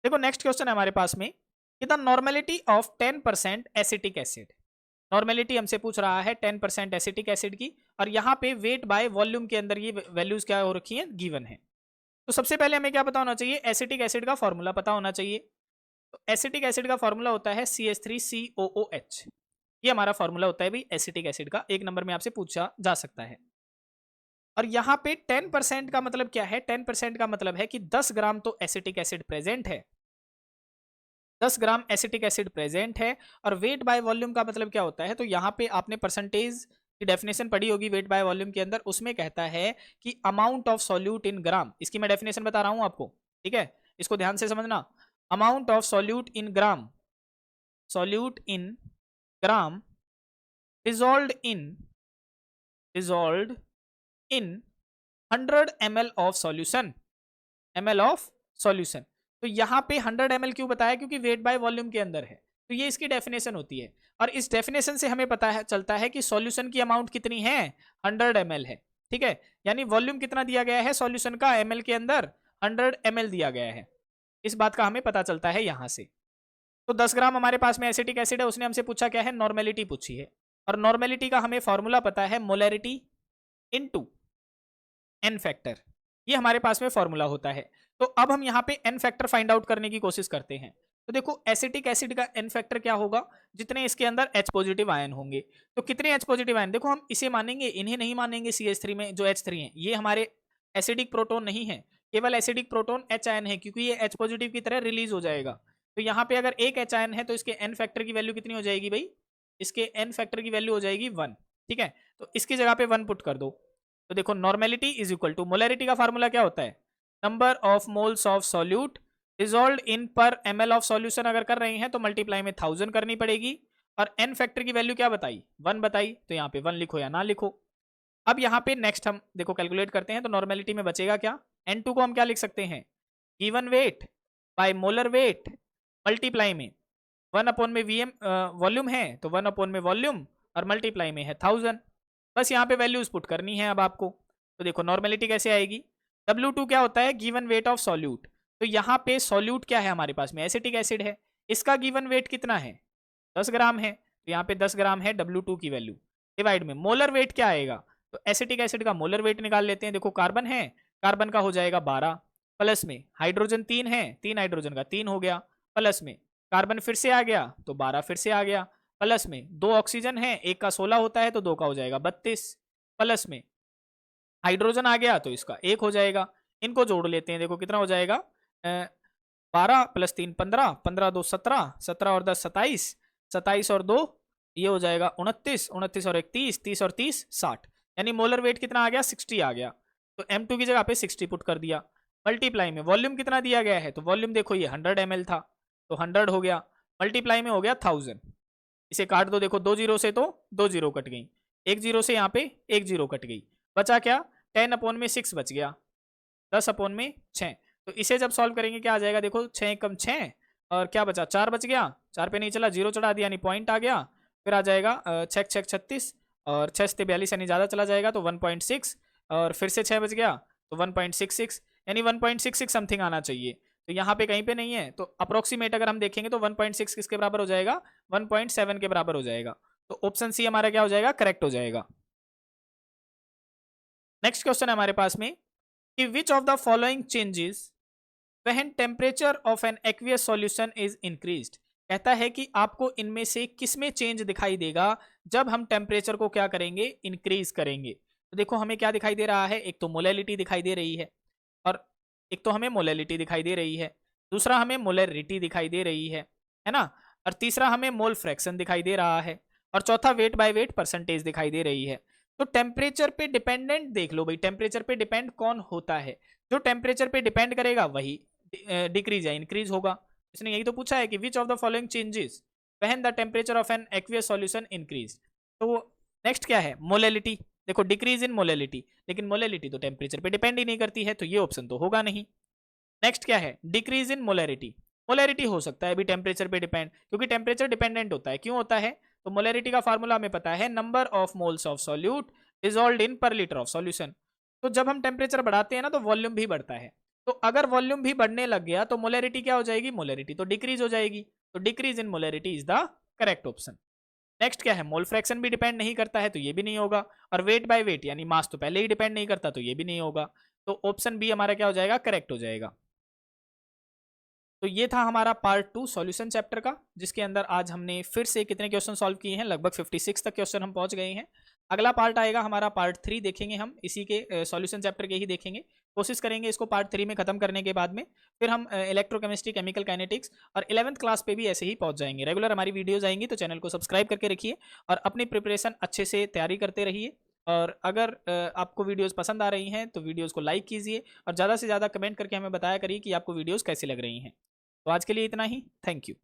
S1: देखो नेक्स्ट क्वेश्चन है हमारे पास में कि the normality of 10% acetic acid. Normality हमसे पूछ रहा है 10% एसिटिक एसिड की, और यहाँ पे वेट बाय वॉल्यूम के अंदर ये वैल्यूज क्या हो रखी हैं, गिवन है। तो सबसे पहले हमें क्या पता होना चाहिए, एसिटिक एसिड का फॉर्मूला पता होना चाहिए। तो एसिटिक एसिड का फॉर्मूला होता है CH3COOH, ये हमारा फॉर्मूला होता है भाई एसिटिक एसिड का, 1 नंबर में आपसे पूछा जा सकता है। और यहाँ पे 10% का मतलब क्या है, 10% का मतलब है कि 10 ग्राम तो एसिटिक एसिड प्रेजेंट है, 10 ग्राम एसिटिक एसिड प्रेजेंट है। और वेट बाय वॉल्यूम का मतलब क्या होता है, तो यहाँ पे आपने परसेंटेज की डेफिनेशन पढ़ी होगी वेट बाय वॉल्यूम के अंदर, उसमें कहता है कि अमाउंट ऑफ सॉल्यूट इन ग्राम, इसकी मैं डेफिनेशन बता रहा हूँ आपको, ठीक है, इसको ध्यान से समझना। Amount of solute in gram solute in gram dissolved in 100 ml of solution, तो यहाँ पे 100 ml क्यों बताया, क्योंकि वेट बाय वॉल्यूम के अंदर है, तो ये इसकी डेफिनेशन होती है। और इस डेफिनेशन से हमें पता है चलता है कि सॉल्यूशन की अमाउंट कितनी है, 100 ml है, ठीक है। यानी वॉल्यूम कितना दिया गया है सॉल्यूशन का, ml के अंदर 100 ml दिया गया है, इस बात का हमें पता चलता है यहाँ से। तो 10 ग्राम हमारे पास में एसिटिक एसिड है, उसने हमसे पूछा क्या है, नॉर्मेलिटी पूछी है, और नॉर्मेलिटी का हमें फॉर्मूला पता है मोलैरिटी इनटू एन फैक्टर, ये हमारे पास में फॉर्मूला होता है। तो अब हम यहाँ पे एन फैक्टर फाइंड आउट करने की कोशिश करते हैं। तो देखो एसिटिक एसिड का एन फैक्टर क्या होगा, जितने इसके अंदर H पॉजिटिव आयन होंगे। तो कितने H पॉजिटिव आयन, देखो हम इसे मानेंगे, इन्हें नहीं मानेंगे। CH3 में जो H3 है ये हमारे एसिडिक प्रोटोन नहीं है, केवल एसिडिक प्रोटोन H आयन है, क्योंकि ये H पॉजिटिव की तरह रिलीज हो जाएगा। तो यहाँ पे अगर एक H आयन है तो इसके एन फैक्टर की वैल्यू कितनी हो जाएगी भाई, इसके एन फैक्टर की वैल्यू हो जाएगी 1, ठीक है। तो इसकी जगह पे 1 पुट कर दो। तो देखो normality is equal to, molarity का फार्मूला क्या होता है, number of moles of solute dissolved in per ml of solution. अगर कर रहे हैं तो मल्टीप्लाई में 1000 करनी पड़ेगी, और एन फैक्टर की वैल्यू क्या बताई, 1 बताई, तो यहाँ पे 1 लिखो या ना लिखो। अब यहाँ पे नेक्स्ट हम देखो कैलकुलेट करते हैं, तो नॉर्मेलिटी में बचेगा क्या, N2 को हम क्या लिख सकते हैं, given weight by molar weight multiply में 1 अपॉन में वीएम वॉल्यूम है, तो 1 अपॉन में वॉल्यूम और मल्टीप्लाई में है 1000। बस यहाँ पे वैल्यूज पुट करनी है अब आपको। तो देखो नॉर्मेलिटी कैसे आएगी, W2 क्या होता है, गिवन वेट ऑफ सॉल्यूट। तो यहाँ पे सॉल्यूट क्या है हमारे पास में, एसिटिक एसिड है, इसका गिवन वेट कितना है, 10 ग्राम है, तो यहाँ पे 10 ग्राम है W2 की वैल्यू, डिवाइड में मोलर वेट क्या आएगा, तो एसिटिक एसिड का मोलर वेट निकाल लेते हैं। देखो कार्बन है, कार्बन का हो जाएगा 12, प्लस में हाइड्रोजन 3 है, 3 हाइड्रोजन का 3 हो गया, प्लस में कार्बन फिर से आ गया तो 12 फिर से आ गया, प्लस में 2 ऑक्सीजन है, एक का 16 होता है तो 2 का हो जाएगा 32, प्लस में हाइड्रोजन आ गया तो इसका 1 हो जाएगा। इनको जोड़ लेते हैं, देखो कितना हो जाएगा, 12 प्लस 3 15, 15 2 17, 17 और 10 27, 27 और 2 ये हो जाएगा 29, 29 और 1 30, 30 और 30 60, यानी मोलर वेट कितना आ गया, 60 आ गया। तो M2 की जगह पे 60 पुट कर दिया, मल्टीप्लाई में वॉल्यूम कितना दिया गया है, तो वॉल्यूम देखो ये 100 ml था, तो 100 हो गया, मल्टीप्लाई में हो गया 1000। इसे काट दो, देखो 2 जीरो से तो 2 जीरो कट गई, 1 जीरो से यहाँ पे 1 जीरो कट गई, बचा क्या, 10 अपॉन में 6 बच गया, 10 अपॉन में 6। तो इसे जब सॉल्व करेंगे क्या आ जाएगा, देखो 6 कम 6 और क्या बचा, 4 बच गया, 4 पे नहीं चला, 0 चढ़ा दिया यानी पॉइंट आ गया, फिर आ जाएगा 6 6 36 और 6 से 42 यानी ज़्यादा चला जाएगा, तो 1.6 और फिर से 6 बच गया तो 1.66, यानी 1.66 समथिंग आना चाहिए। तो यहाँ पे कहीं पे नहीं है, तो अप्रोक्सीमेट अगर हम देखेंगे तो 1.6 किसके बराबर हो जाएगा, 1.7 के बराबर हो जाएगा। तो ऑप्शन सी हमारा क्या हो जाएगा, करेक्ट हो जाएगा। नेक्स्ट क्वेश्चन है हमारे पास में कि which of the following changes when temperature of an aqueous solution is increased. कहता है कि आपको इनमें से किस में चेंज दिखाई देगा जब हम टेम्परेचर को क्या करेंगे, इंक्रीज करेंगे। तो देखो हमें क्या दिखाई दे रहा है, एक तो मोलैलिटी दिखाई दे रही है, और एक तो हमें मोलैलिटी दिखाई दे रही है, दूसरा हमें मोलैरिटी दिखाई दे रही है ना, और तीसरा हमें मोल फ्रैक्शन दिखाई दे रहा है, और चौथा वेट बाय वेट परसेंटेज दिखाई दे रही है। तो टेम्परेचर पे डिपेंडेंट देख लो भाई, टेम्परेचर पे डिपेंड कौन होता है, जो टेम्परेचर पे डिपेंड करेगा वही डिक्रीज या इंक्रीज होगा। इसने यही तो पूछा है कि which of the following changes when the temperature of an aqueous solution increase. तो नेक्स्ट क्या है, मोलैलिटी। देखो डिक्रीज इन मोलैलिटी, लेकिन मोलैलिटी तो टेम्परेचर पे डिपेंड ही नहीं करती है, तो ये ऑप्शन तो होगा नहीं। नेक्स्ट क्या है, डिक्रीज इन मोलैरिटी। मोलैरिटी हो सकता है अभी टेम्परेचर पे डिपेंड, क्योंकि टेम्परेचर डिपेंडेंट होता है। क्यों होता है, तो मोलैरिटी का फार्मूला हमें पता है, number of moles of solute dissolved in पर लीटर ऑफ सॉल्यूशन। तो जब हम टेम्परेचर बढ़ाते हैं ना तो वॉल्यूम भी बढ़ता है, तो अगर वॉल्यूम भी बढ़ने लग गया तो मोलैरिटी क्या हो जाएगी, मोलैरिटी तो डिक्रीज हो जाएगी। तो decrease in molarity is the correct option. Next क्या है, मोल फ्रैक्शन भी डिपेंड नहीं करता है, तो ये भी नहीं होगा, और वेट बाय वेट यानी मास तो पहले ही डिपेंड नहीं करता, तो ये भी नहीं होगा। तो ऑप्शन बी हमारा क्या हो जाएगा, करेक्ट हो जाएगा। तो ये था हमारा पार्ट 2 सॉल्यूशन चैप्टर का, जिसके अंदर आज हमने फिर से कितने क्वेश्चन सॉल्व किए हैं, लगभग 56 तक क्वेश्चन हम पहुंच गए हैं। अगला पार्ट आएगा हमारा पार्ट 3 देखेंगे हम, इसी के सॉल्यूशन चैप्टर के ही देखेंगे, कोशिश करेंगे इसको पार्ट 3 में खत्म करने के बाद में फिर हम इलेक्ट्रोकेमिस्ट्री, केमिकल काइनेटिक्स और 11th क्लास पे भी ऐसे ही पहुंच जाएंगे। रेगुलर हमारी वीडियोज आएंगी, तो चैनल को सब्सक्राइब करके रखिए और अपनी प्रिपरेशन अच्छे से तैयारी करते रहिए। और अगर आपको वीडियोस पसंद आ रही हैं तो वीडियोस को लाइक कीजिए और ज़्यादा से ज़्यादा कमेंट करके हमें बताया करिए कि आपको वीडियोस कैसी लग रही हैं। तो आज के लिए इतना ही, थैंक यू।